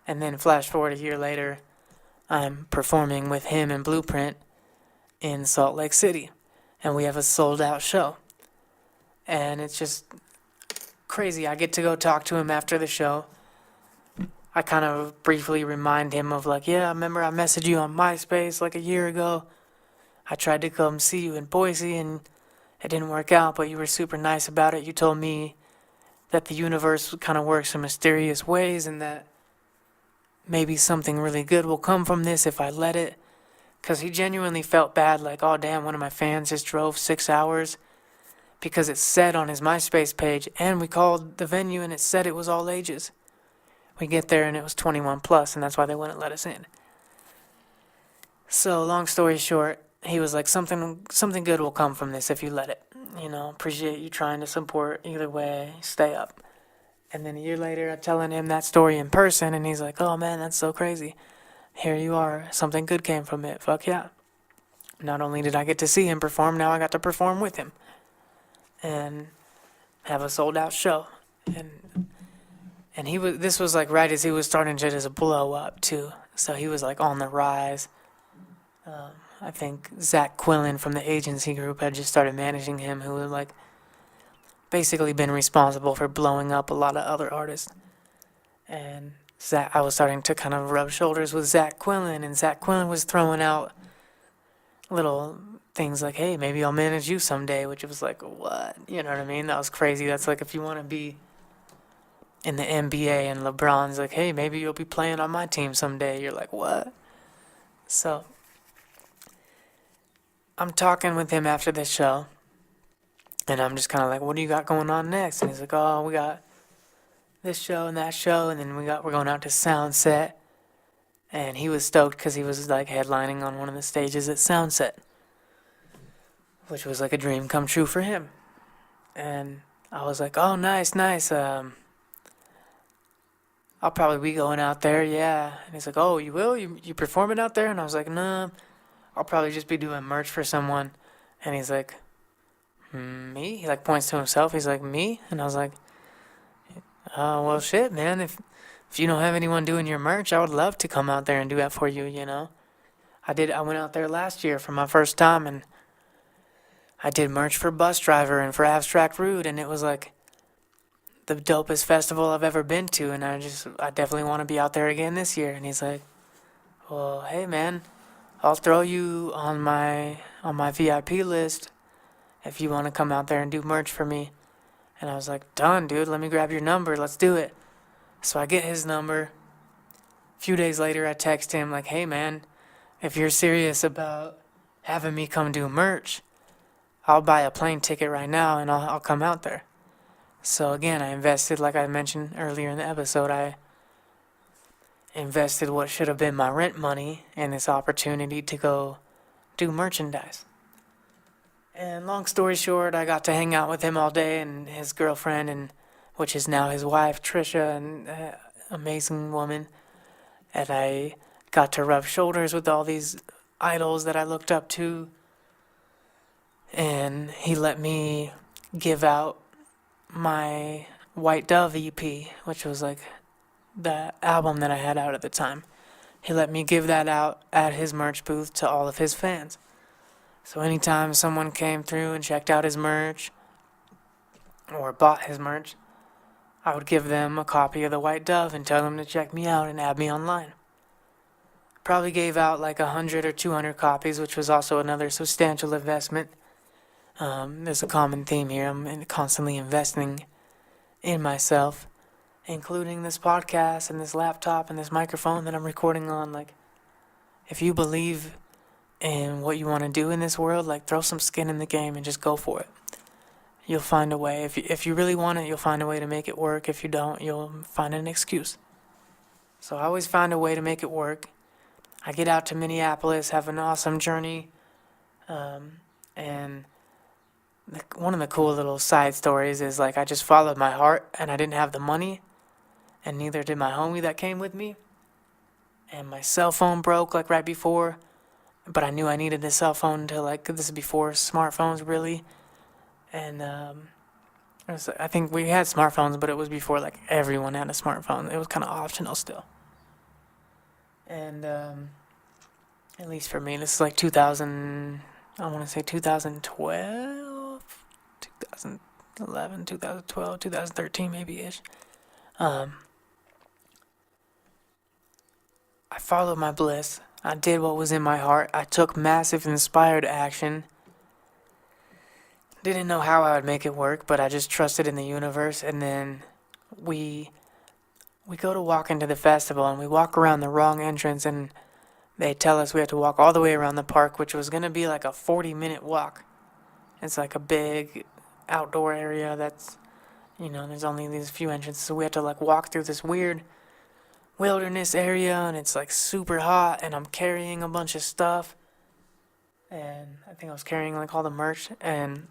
And then flash forward a year later, I'm performing with him and Blueprint in Salt Lake City. And we have a sold-out show. And it's just crazy. I get to go talk to him after the show. I kind of briefly remind him of like, yeah, remember I messaged you on MySpace like a year ago. I tried to come see you in Boise and it didn't work out, but you were super nice about it. You told me that the universe kind of works in mysterious ways and that maybe something really good will come from this if I let it. Because he genuinely felt bad, like, oh damn, one of my fans just drove 6 hours because it said on his MySpace page, and we called the venue and it said it was all ages. We get there and it was 21 plus, and that's why they wouldn't let us in. So long story short, he was like, something good will come from this if you let it. Appreciate you trying to support. Either way, stay up. And then a year later, I'm telling him that story in person, and he's like, oh man, that's so crazy. Here you are. Something good came from it. Fuck yeah. Not only did I get to see him perform, now I got to perform with him. And have a sold out show. And this was like right as he was starting to just blow up too. So he was like on the rise. I think Zach Quillen from the agency group had just started managing him, who had like basically been responsible for blowing up a lot of other artists. And I was starting to kind of rub shoulders with Zach Quillen, and Zach Quillen was throwing out little things like, hey, maybe I'll manage you someday, which was like, what? You know what I mean? That was crazy. That's like if you want to be in the NBA and LeBron's like, hey, maybe you'll be playing on my team someday. You're like, what? So I'm talking with him after this show, and I'm just kind of like, what do you got going on next? And he's like, oh, we got this show and that show, and then we're going out to Soundset. And he was stoked because he was like headlining on one of the stages at Soundset, which was like a dream come true for him. And I was like, oh, nice. I'll probably be going out there, yeah. And he's like, oh, you will? You performing out there? And I was like, nah, I'll probably just be doing merch for someone. And he's like, me? He like points to himself. He's like, me? And I was like, oh, well, shit, man. If you don't have anyone doing your merch, I would love to come out there and do that for you, I went out there last year for my first time, and I did merch for Bus Driver and for Abstract Rude, and it was like the dopest festival I've ever been to, and I definitely want to be out there again this year. And he's like, well, hey, man, I'll throw you on my VIP list if you want to come out there and do merch for me. And I was like, done, dude, let me grab your number, let's do it. So I get his number. A few days later, I text him like, hey, man, if you're serious about having me come do merch, I'll buy a plane ticket right now and I'll come out there. So again, I invested, like I mentioned earlier in the episode, I invested what should have been my rent money in this opportunity to go do merchandise. And long story short, I got to hang out with him all day and his girlfriend, and which is now his wife, Trisha, an amazing woman. And I got to rub shoulders with all these idols that I looked up to. And he let me give out my White Dove EP, which was like the album that I had out at the time. He let me give that out at his merch booth to all of his fans. So anytime someone came through and checked out his merch or bought his merch, I would give them a copy of the White Dove and tell them to check me out and add me online. Probably gave out like 100 or 200 copies, which was also another substantial investment. There's a common theme here. I'm constantly investing in myself, including this podcast and this laptop and this microphone that I'm recording on. Like, if you believe in what you want to do in this world, like, throw some skin in the game and just go for it. You'll find a way. If you really want it, you'll find a way to make it work. If you don't, you'll find an excuse. So I always find a way to make it work. I get out to Minneapolis, have an awesome journey, and one of the cool little side stories is like I just followed my heart, and I didn't have the money, and neither did my homie that came with me. And my cell phone broke like right before, but I knew I needed the cell phone to, like, this is before smartphones really. And I think we had smartphones, but it was before like everyone had a smartphone. It was kind of optional still. And at least for me, this is like 2000, I want to say 2012, 2011, 2012, 2013 maybe-ish. followed my bliss. I did what was in my heart. I took massive inspired action. Didn't know how I would make it work, but I just trusted in the universe. And then we go to walk into the festival, and we walk around the wrong entrance, and they tell us we have to walk all the way around the park, which was going to be like a 40-minute walk. It's like a big outdoor area that's, there's only these few entrances. So we have to like walk through this weird wilderness area, and it's like super hot, and I'm carrying a bunch of stuff. And I think I was carrying like all the merch, and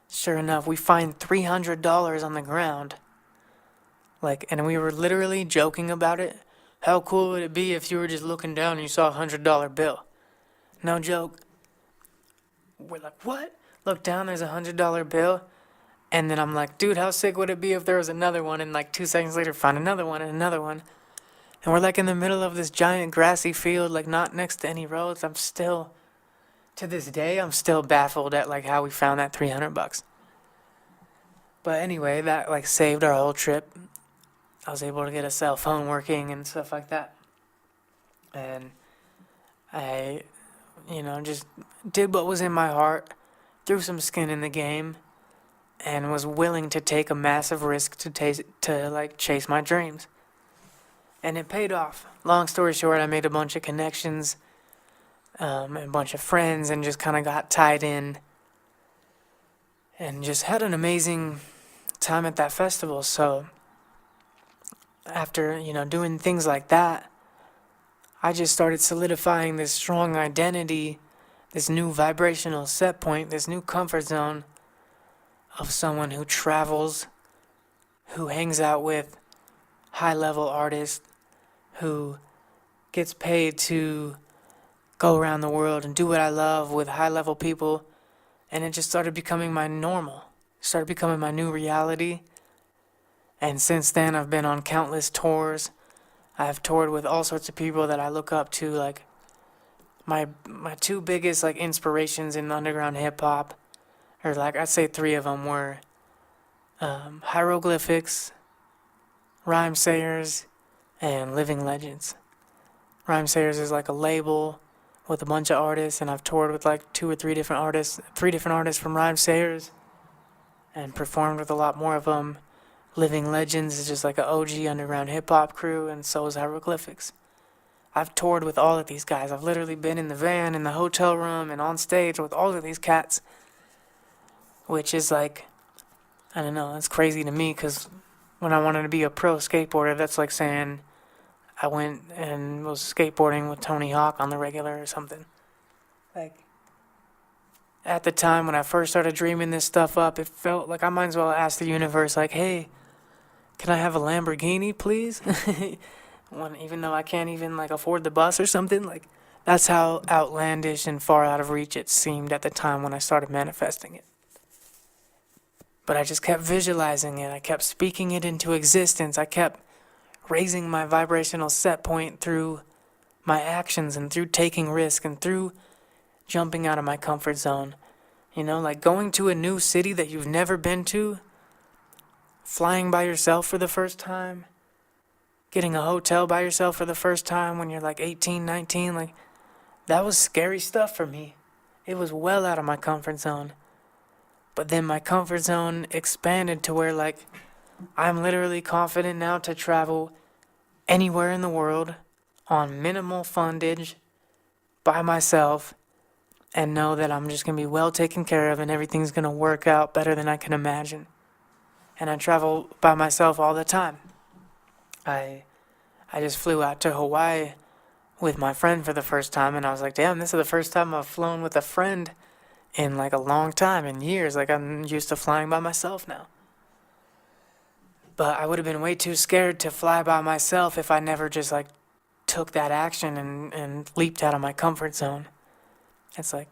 sure enough, we find $300 on the ground. And we were literally joking about it. How cool would it be if you were just looking down and you saw $100 bill? No joke. We're like, what? Look down, there's $100 bill. And then I'm like, dude, how sick would it be if there was another one? And like 2 seconds later, find another one and another one. And we're like in the middle of this giant grassy field, like not next to any roads. To this day, I'm still baffled at like how we found that $300. But anyway, that like saved our whole trip. I was able to get a cell phone working and stuff like that. And I, just did what was in my heart, threw some skin in the game, and was willing to take a massive risk to chase my dreams. And it paid off. Long story short, I made a bunch of connections, and a bunch of friends, and just kind of got tied in, and just had an amazing time at that festival. So after, doing things like that, I just started solidifying this strong identity, this new vibrational set point, this new comfort zone of someone who travels, who hangs out with high-level artists, who gets paid to go around the world and do what I love with high-level people. And it just started becoming my normal, started becoming my new reality. And since then, I've been on countless tours. I've toured with all sorts of people that I look up to. Like my 2 biggest inspirations in underground hip hop, or I'd say 3 of them were Hieroglyphics, Rhyme Sayers, and Living Legends. Rhyme Sayers is like a label with a bunch of artists, and I've toured with 2 or 3 different artists, 3 different artists from Rhyme Sayers, and performed with a lot more of them. Living Legends is just like an OG underground hip-hop crew, and so is Hieroglyphics. I've toured with all of these guys. I've literally been in the van, in the hotel room, and on stage with all of these cats, which is I don't know, it's crazy to me, because when I wanted to be a pro skateboarder, that's like saying I went and was skateboarding with Tony Hawk on the regular or something. At the time when I first started dreaming this stuff up, it felt like I might as well ask the universe, hey, can I have a Lamborghini, please? Even though I can't even afford the bus or something. That's how outlandish and far out of reach it seemed at the time when I started manifesting it. But I just kept visualizing it. I kept speaking it into existence. I kept raising my vibrational set point through my actions and through taking risk and through jumping out of my comfort zone. Going to a new city that you've never been to, flying by yourself for the first time, getting a hotel by yourself for the first time when you're 18, 19, that was scary stuff for me. It was well out of my comfort zone. But then my comfort zone expanded to where I'm literally confident now to travel anywhere in the world on minimal fundage by myself, and know that I'm just going to be well taken care of and everything's going to work out better than I can imagine. And I travel by myself all the time. I just flew out to Hawaii with my friend for the first time, and I was like, damn, this is the first time I've flown with a friend in a long time, in years. I'm used to flying by myself now. But I would have been way too scared to fly by myself if I never just took that action and leaped out of my comfort zone. It's as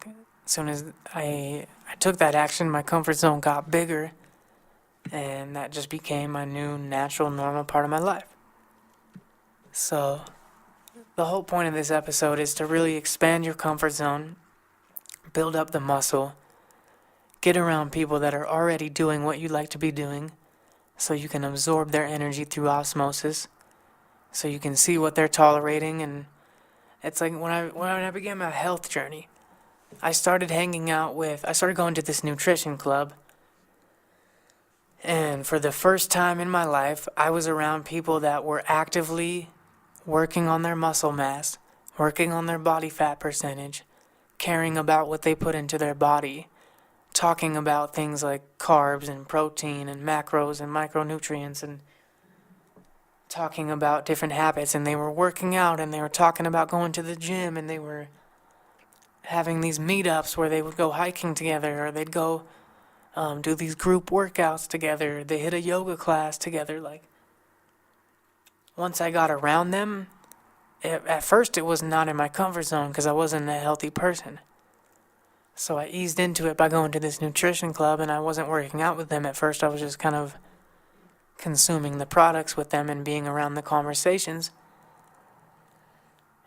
soon as I took that action, my comfort zone got bigger, and that just became my new natural, normal part of my life. So the whole point of this episode is to really expand your comfort zone, build up the muscle, get around people that are already doing what you like to be doing, so you can absorb their energy through osmosis, so you can see what they're tolerating. And it's like when I began my health journey, I started going to this nutrition club. And for the first time in my life, I was around people that were actively working on their muscle mass, working on their body fat percentage, caring about what they put into their body, talking about things like carbs and protein and macros and micronutrients, and talking about different habits. And they were working out, and they were talking about going to the gym, and they were having these meetups where they would go hiking together, or they'd go do these group workouts together. They hit a yoga class together. Like, once I got around them, at first it was not in my comfort zone because I wasn't a healthy person. So I eased into it by going to this nutrition club, and I wasn't working out with them at first. I was just kind of consuming the products with them and being around the conversations.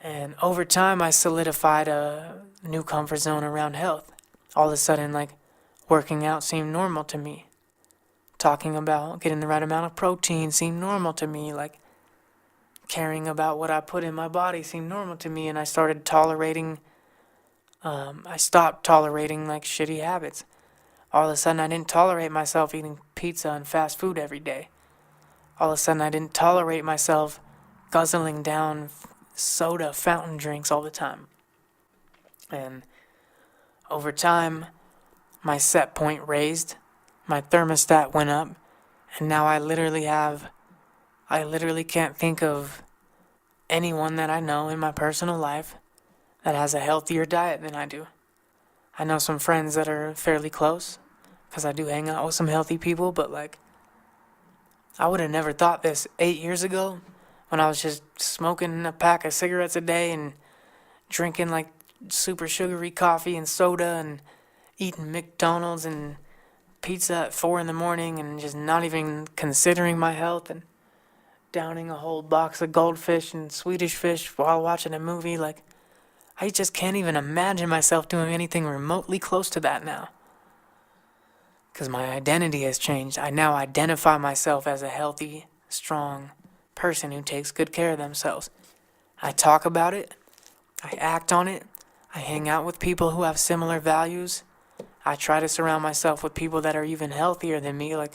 And over time, I solidified a new comfort zone around health. All of a sudden, like, working out seemed normal to me. Talking about getting the right amount of protein seemed normal to me. Like, caring about what I put in my body seemed normal to me. And I stopped tolerating like shitty habits. All of a sudden, I didn't tolerate myself eating pizza and fast food every day. All of a sudden, I didn't tolerate myself guzzling down soda fountain drinks all the time. And over time, my set point raised, my thermostat went up, and now I literally can't think of anyone that I know in my personal life that has a healthier diet than I do. I know some friends that are fairly close, because I do hang out with some healthy people, but like, I would have never thought this 8 years ago, when I was just smoking a pack of cigarettes a day and drinking like super sugary coffee and soda and eating McDonald's and pizza at 4 a.m. and just not even considering my health and downing a whole box of goldfish and Swedish fish while watching a movie. Like, I just can't even imagine myself doing anything remotely close to that now. Because my identity has changed. I now identify myself as a healthy, strong person who takes good care of themselves. I talk about it. I act on it. I hang out with people who have similar values. I try to surround myself with people that are even healthier than me. Like,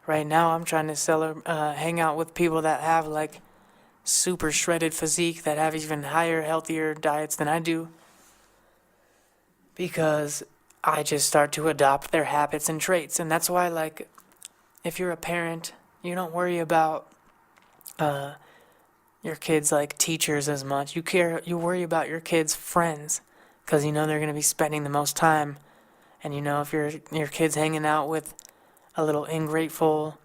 right now, I'm trying to hang out with people that have like super shredded physique, that have even higher, healthier diets than I do, because I just start to adopt their habits and traits. And that's why, like, if you're a parent, you don't worry about your kids' like teachers as much. You worry about your kids' friends, because you know they're going to be spending the most time. And you know, if your kid's hanging out with a little ingrateful,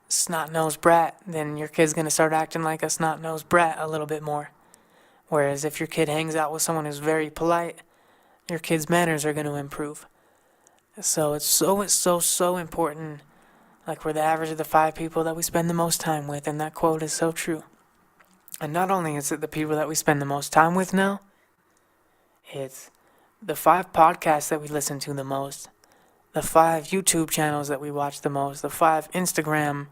snot-nosed brat, then your kid's going to start acting like a snot-nosed brat a little bit more. Whereas if your kid hangs out with someone who's very polite, your kid's manners are going to improve. So it's so important. Like, we're the average of the 5 people that we spend the most time with, and that quote is so true. And not only is it the people that we spend the most time with now, it's the 5 podcasts that we listen to the most, the 5 YouTube channels that we watch the most, the 5 Instagram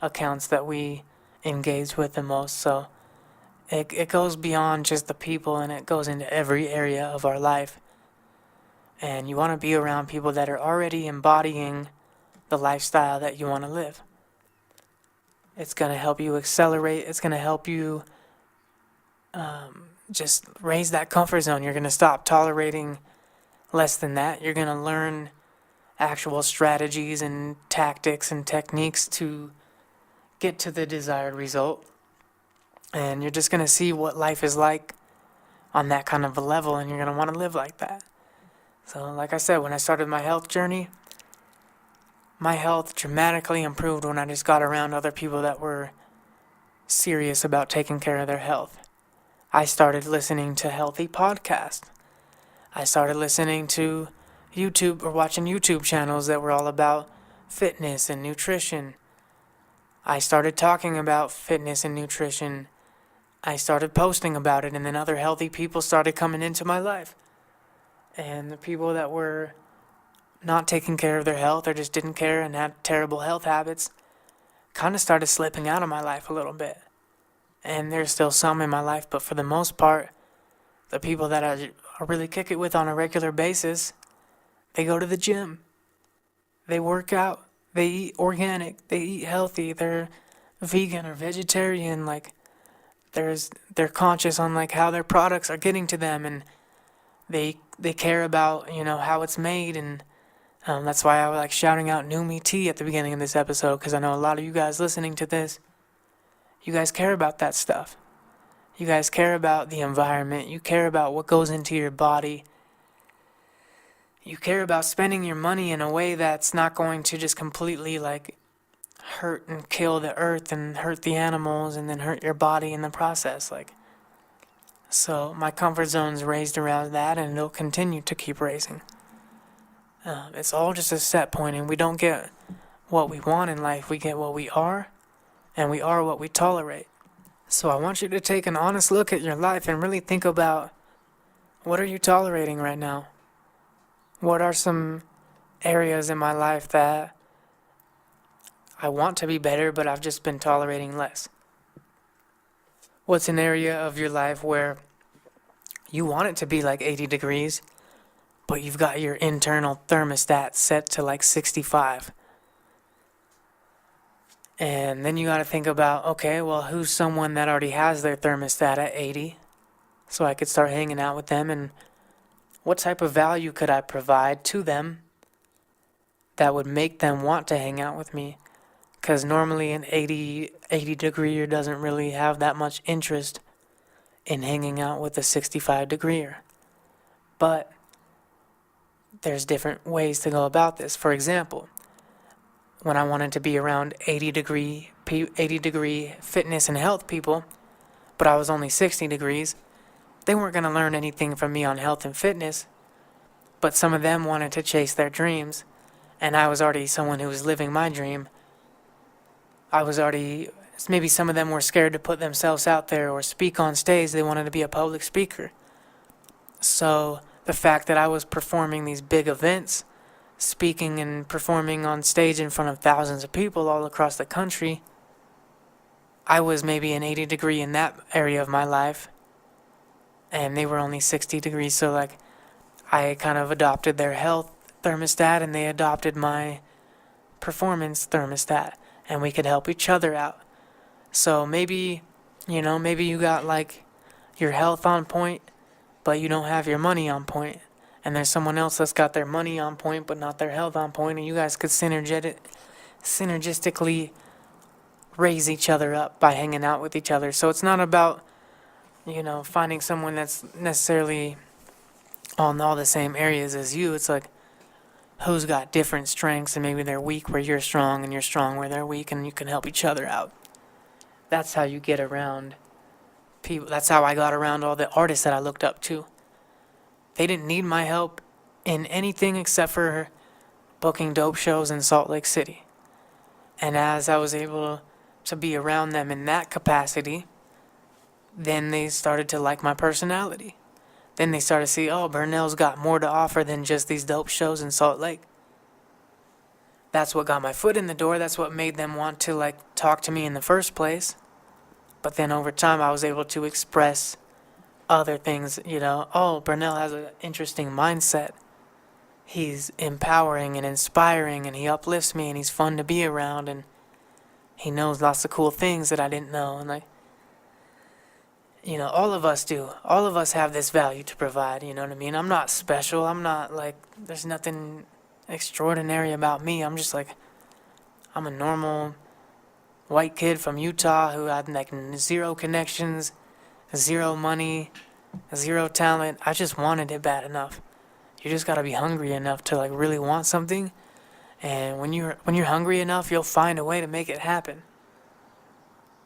accounts that we engage with the most. So it goes beyond just the people, and it goes into every area of our life. And you want to be around people that are already embodying the lifestyle that you want to live. It's going to help you accelerate. It's going to help you just raise that comfort zone. You're going to stop tolerating less than that. You're going to learn actual strategies and tactics and techniques to get to the desired result. And you're just going to see what life is like on that kind of a level, and you're going to want to live like that. So, like I said, when I started my health journey, my health dramatically improved when I just got around other people that were serious about taking care of their health. I started listening to healthy podcasts. I started listening to YouTube or watching YouTube channels that were all about fitness and nutrition. I started talking about fitness and nutrition. I started posting about it, and then other healthy people started coming into my life. And the people that were not taking care of their health or just didn't care and had terrible health habits kind of started slipping out of my life a little bit. And there's still some in my life, but for the most part, the people that I really kick it with on a regular basis, they go to the gym. They work out. They eat organic. They eat healthy. They're vegan or vegetarian. Like, they're conscious on like how their products are getting to them, and they care about how it's made, and that's why I was like shouting out New Me Tea at the beginning of this episode, because I know a lot of you guys listening to this, you guys care about that stuff. You guys care about the environment. You care about what goes into your body. You care about spending your money in a way that's not going to just completely like hurt and kill the earth and hurt the animals and then hurt your body in the process. So my comfort zone's raised around that, and it'll continue to keep raising. It's all just a set point, and we don't get what we want in life. We get what we are, and we are what we tolerate. So I want you to take an honest look at your life and really think about, what are you tolerating right now? What are some areas in my life that I want to be better, but I've just been tolerating less? What's an area of your life where you want it to be like 80 degrees, but you've got your internal thermostat set to like 65? And then you got to think about, okay, well, who's someone that already has their thermostat at 80? So I could start hanging out with them, and what type of value could I provide to them that would make them want to hang out with me? Because normally an 80 degreer doesn't really have that much interest in hanging out with a 65 degreer. But there's different ways to go about this. For example, when I wanted to be around 80 degree fitness and health people, but I was only 60 degrees, they weren't going to learn anything from me on health and fitness, but some of them wanted to chase their dreams, and I was already someone who was living my dream. Maybe some of them were scared to put themselves out there or speak on stage. They wanted to be a public speaker. So the fact that I was performing these big events, speaking and performing on stage in front of thousands of people all across the country, I was maybe an 80 degree in that area of my life, and they were only 60 degrees. So like, I kind of adopted their health thermostat, and they adopted my performance thermostat, and we could help each other out. So maybe you got like your health on point, but you don't have your money on point. And there's someone else that's got their money on point, but not their health on point, and you guys could synergistically raise each other up by hanging out with each other. So it's not about, finding someone that's necessarily on all the same areas as you. It's like, who's got different strengths, and maybe they're weak where you're strong, and you're strong where they're weak, and you can help each other out. That's how you get around people. That's how I got around all the artists that I looked up to. They didn't need my help in anything except for booking dope shows in Salt Lake City. And as I was able to be around them in that capacity, then they started to like my personality. Then they started to see, oh, Burnell's got more to offer than just these dope shows in Salt Lake. That's what got my foot in the door. That's what made them want to talk to me in the first place. But then over time, I was able to express other things, oh, Burnell has an interesting mindset. He's empowering and inspiring, and he uplifts me, and he's fun to be around, and he knows lots of cool things that I didn't know. And all of us do. All of us have this value to provide, you know what I mean? I'm not special. I'm not there's nothing extraordinary about me. I'm just I'm a normal white kid from Utah who had zero connections, zero money, zero talent. I just wanted it bad enough. You just gotta be hungry enough to really want something, and when you're hungry enough, you'll find a way to make it happen.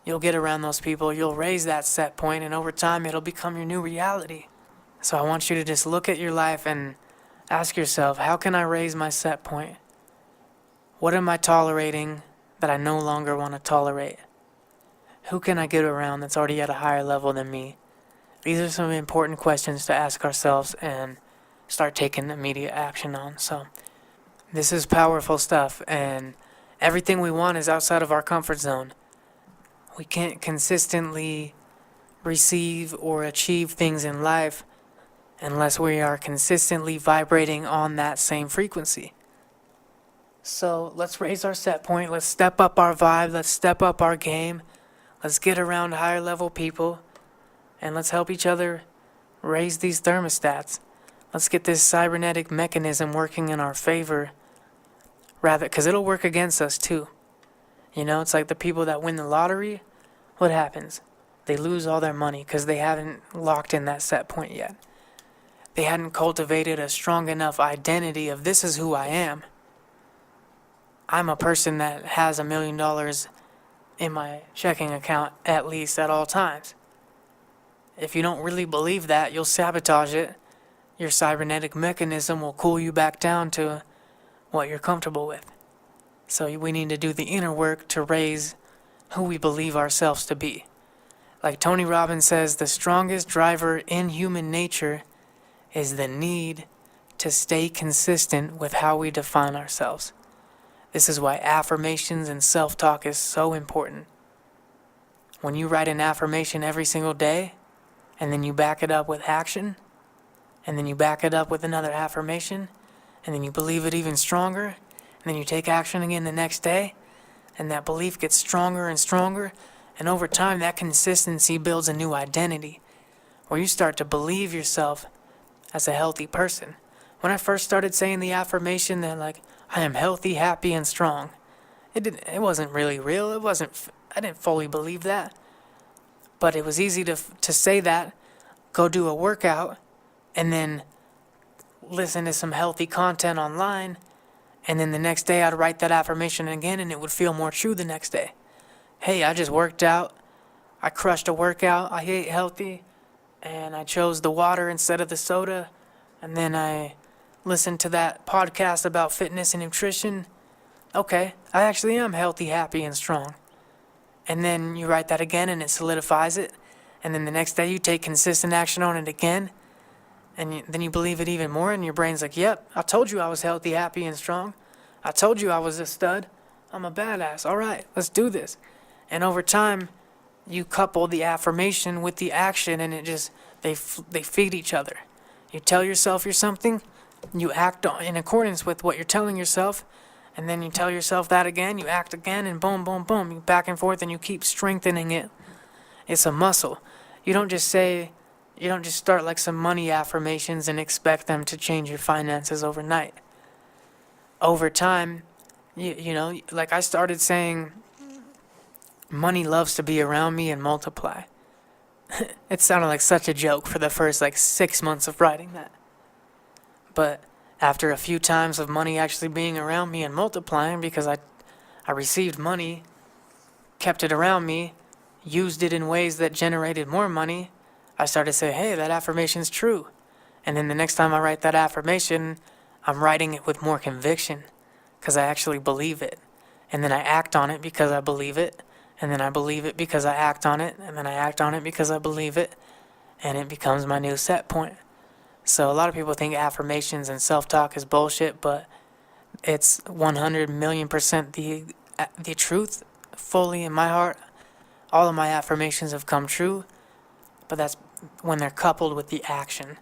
You'll get around those people, you'll raise that set point, and over time it'll become your new reality. So I want you to just look at your life and ask yourself, how can I raise my set point? What am I tolerating that I no longer want to tolerate? Who can I get around that's already at a higher level than me? These are some important questions to ask ourselves and start taking immediate action on. So this is powerful stuff, and everything we want is outside of our comfort zone. We can't consistently receive or achieve things in life unless we are consistently vibrating on that same frequency. So let's raise our set point, let's step up our vibe, let's step up our game, let's get around higher level people, and let's help each other raise these thermostats. Let's get this cybernetic mechanism working in our favor, rather, because it'll work against us too. You know, it's like the people that win the lottery, what happens? They lose all their money because they haven't locked in that set point yet. They hadn't cultivated a strong enough identity of this is who I am. I'm a person that has $1 million in my checking account at least at all times. If you don't really believe that, you'll sabotage it. Your cybernetic mechanism will cool you back down to what you're comfortable with. So we need to do the inner work to raise who we believe ourselves to be. Like Tony Robbins says, the strongest driver in human nature is the need to stay consistent with how we define ourselves. This is why affirmations and self-talk is so important. When you write an affirmation every single day, and then you back it up with action, and then you back it up with another affirmation, and then you believe it even stronger, and then you take action again the next day, and that belief gets stronger and stronger, and over time that consistency builds a new identity, where you start to believe yourself as a healthy person. When I first started saying the affirmation that like, I am healthy, happy, and strong, it wasn't really real. I didn't fully believe that. But it was easy to say that, go do a workout, and then listen to some healthy content online, and then the next day I'd write that affirmation again, and it would feel more true the next day. Hey, I just worked out, I crushed a workout, I ate healthy, and I chose the water instead of the soda, and then I listened to that podcast about fitness and nutrition. Okay, I actually am healthy, happy, and strong. And then you write that again and it solidifies it. And then the next day you take consistent action on it again. And then you believe it even more and your brain's like, yep, I told you I was healthy, happy, and strong. I told you I was a stud. I'm a badass. All right, let's do this. And over time, you couple the affirmation with the action and they feed each other. You tell yourself you're something, you act in accordance with what you're telling yourself, and then you tell yourself that again, you act again, and boom, boom, boom, you back and forth, and you keep strengthening it. It's a muscle. You don't just start like some money affirmations and expect them to change your finances overnight. Over time, you know, like I started saying, money loves to be around me and multiply. It sounded like such a joke for the first 6 months of writing that. But after a few times of money actually being around me and multiplying, because I received money, kept it around me, used it in ways that generated more money, I started to say, hey, that affirmation's true. And then the next time I write that affirmation, I'm writing it with more conviction because I actually believe it. And then I act on it because I believe it. And then I believe it because I act on it. And then I act on it because I believe it. And it becomes my new set point. So a lot of people think affirmations and self-talk is bullshit, but it's 100,000,000% the truth, fully in my heart. All of my affirmations have come true, but that's when they're coupled with the action.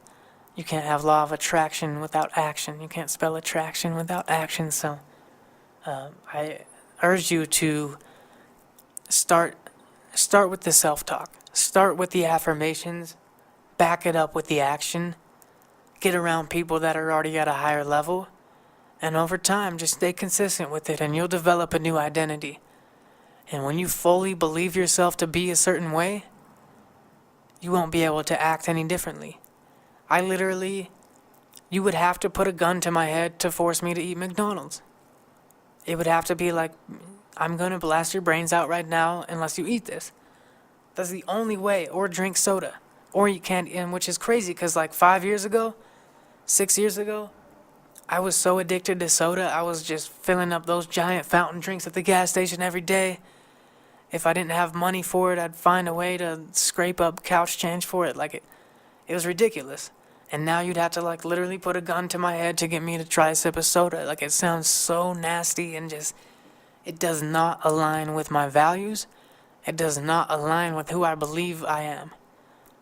You can't have law of attraction without action. You can't spell attraction without action. So I urge you to start with the self-talk. Start with the affirmations. Back it up with the action. Get around people that are already at a higher level. And over time, just stay consistent with it and you'll develop a new identity. And when you fully believe yourself to be a certain way, you won't be able to act any differently. You would have to put a gun to my head to force me to eat McDonald's. It would have to be like, I'm going to blast your brains out right now unless you eat this. That's the only way. Or drink soda. Or you can't, and which is crazy because 5 years ago, 6 years ago, I was so addicted to soda, I was just filling up those giant fountain drinks at the gas station every day. If I didn't have money for it, I'd find a way to scrape up couch change for it. It was ridiculous. And now you'd have to literally put a gun to my head to get me to try a sip of soda. It sounds so nasty and just, it does not align with my values. It does not align with who I believe I am.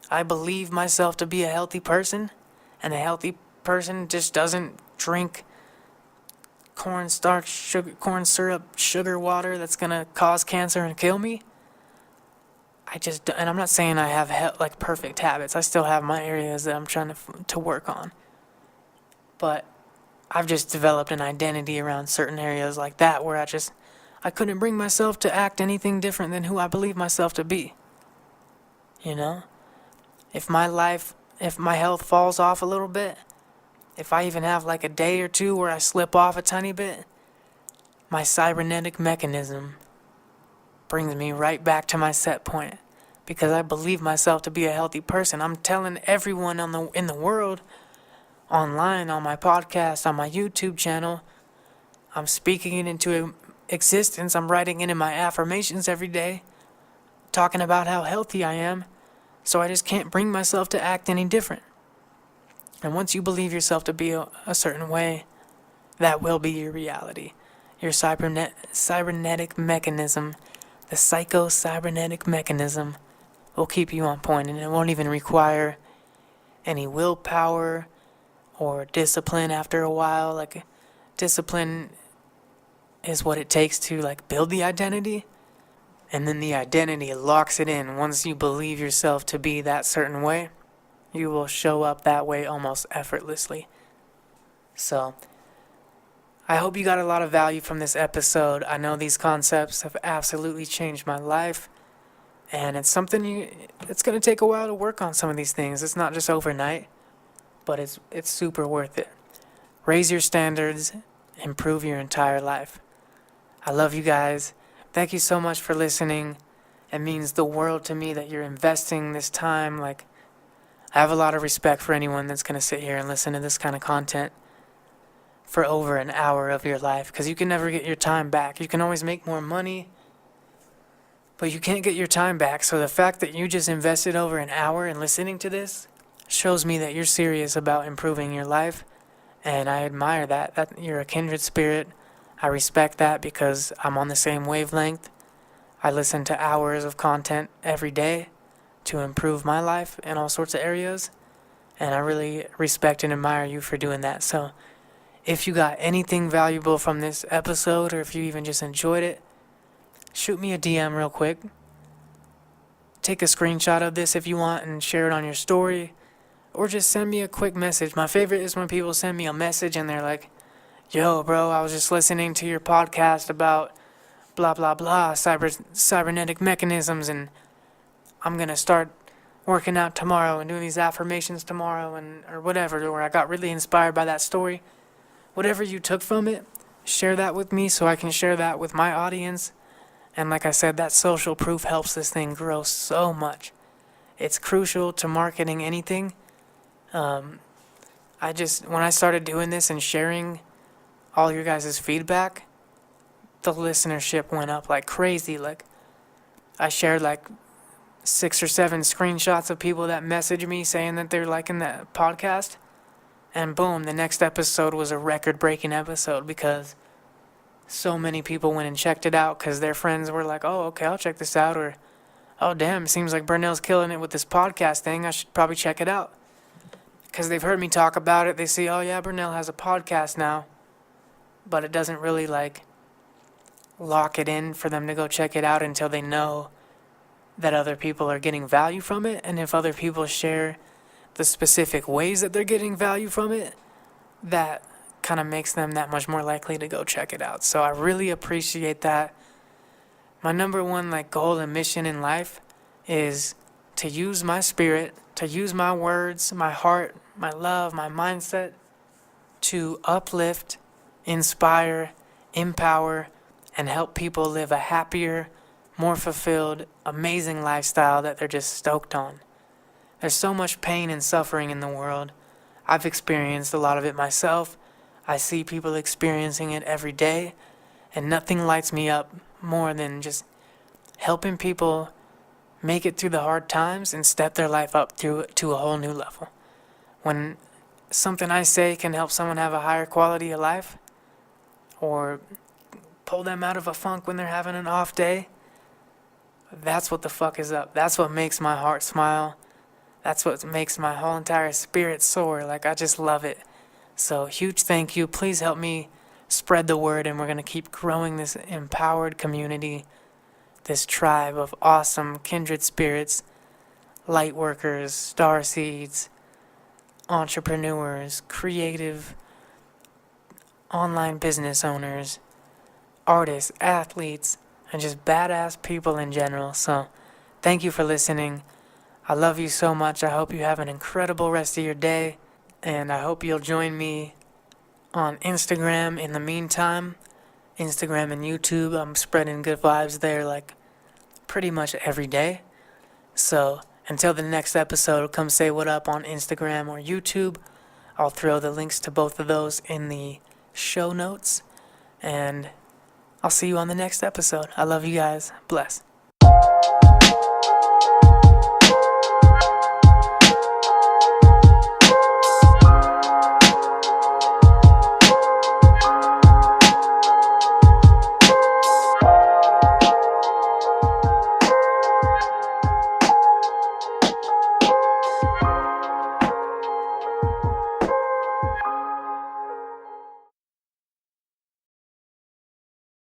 I believe myself to be a healthy person, and a healthy person just doesn't drink cornstarch, corn syrup, sugar water that's gonna cause cancer and kill me. And I'm not saying I have like perfect habits. I still have my areas that I'm trying to work on. But I've just developed an identity around certain areas like that where I couldn't bring myself to act anything different than who I believe myself to be. You know? If my health falls off a little bit, if I even have like a day or two where I slip off a tiny bit, my cybernetic mechanism brings me right back to my set point because I believe myself to be a healthy person. I'm telling everyone in the world, online, on my podcast, on my YouTube channel, I'm speaking it into existence. I'm writing it in my affirmations every day, talking about how healthy I am. So I just can't bring myself to act any different. And once you believe yourself to be a certain way, that will be your reality. Your cybernetic mechanism, the psycho-cybernetic mechanism, will keep you on point, and it won't even require any willpower or discipline after a while. Like, discipline is what it takes to like build the identity, and then the identity locks it in. Once you believe yourself to be that certain way, you will show up that way almost effortlessly. So, I hope you got a lot of value from this episode. I know these concepts have absolutely changed my life, and it's something it's going to take a while to work on some of these things. It's not just overnight, but it's super worth it. Raise your standards, improve your entire life. I love you guys. Thank you so much for listening. It means the world to me that you're investing this time. Like, I have a lot of respect for anyone that's going to sit here and listen to this kind of content for over an hour of your life, because you can never get your time back. You can always make more money, but you can't get your time back. So the fact that you just invested over an hour in listening to this shows me that you're serious about improving your life, and I admire that you're a kindred spirit. I respect that because I'm on the same wavelength. I listen to hours of content every day to improve my life in all sorts of areas, and I really respect and admire you for doing that. So if you got anything valuable from this episode, or if you even just enjoyed it, shoot me a DM real quick. Take a screenshot of this if you want and share it on your story, or just send me a quick message. My favorite is when people send me a message and they're like, "Yo, bro, I was just listening to your podcast about blah, blah, blah, cybernetic mechanisms, and I'm going to start working out tomorrow and doing these affirmations tomorrow," or whatever, or I got really inspired by that story. Whatever you took from it, share that with me so I can share that with my audience. And like I said, that social proof helps this thing grow so much. It's crucial to marketing anything. When I started doing this and sharing all your guys' feedback, the listenership went up like crazy. Like, I shared like 6 or 7 screenshots of people that messaged me saying that they're liking that podcast. And boom, the next episode was a record-breaking episode because so many people went and checked it out because their friends were like, "Oh, okay, I'll check this out," or, "Oh, damn, it seems like Burnell's killing it with this podcast thing. I should probably check it out." Because they've heard me talk about it. They see, "Oh, yeah, Burnell has a podcast now." But it doesn't really, like, lock it in for them to go check it out until they know that other people are getting value from it. And if other people share the specific ways that they're getting value from it, that kind of makes them that much more likely to go check it out. So I really appreciate that. My number one goal and mission in life is to use my spirit, to use my words, my heart, my love, my mindset to uplift, inspire, empower, and help people live a happier, more fulfilled, amazing lifestyle that they're just stoked on. There's so much pain and suffering in the world. I've experienced a lot of it myself. I see people experiencing it every day, and nothing lights me up more than just helping people make it through the hard times and step their life up to a whole new level. When something I say can help someone have a higher quality of life, or pull them out of a funk when they're having an off day, That's what the fuck is up. That's what makes my heart smile. That's what makes my whole entire spirit soar. Like, I just love it. So, huge thank you. Please help me spread the word, and we're going to keep growing this empowered community, this tribe of awesome kindred spirits, light workers, star seeds, entrepreneurs, creative online business owners, artists, athletes, and just badass people in general. So, thank you for listening. I love you so much. I hope you have an incredible rest of your day, and I hope you'll join me on Instagram in the meantime. Instagram and YouTube, I'm spreading good vibes there like pretty much every day. So until the next episode, come say what up on Instagram or YouTube. I'll throw the links to both of those in the show notes, and I'll see you on the next episode. I love you guys. Bless.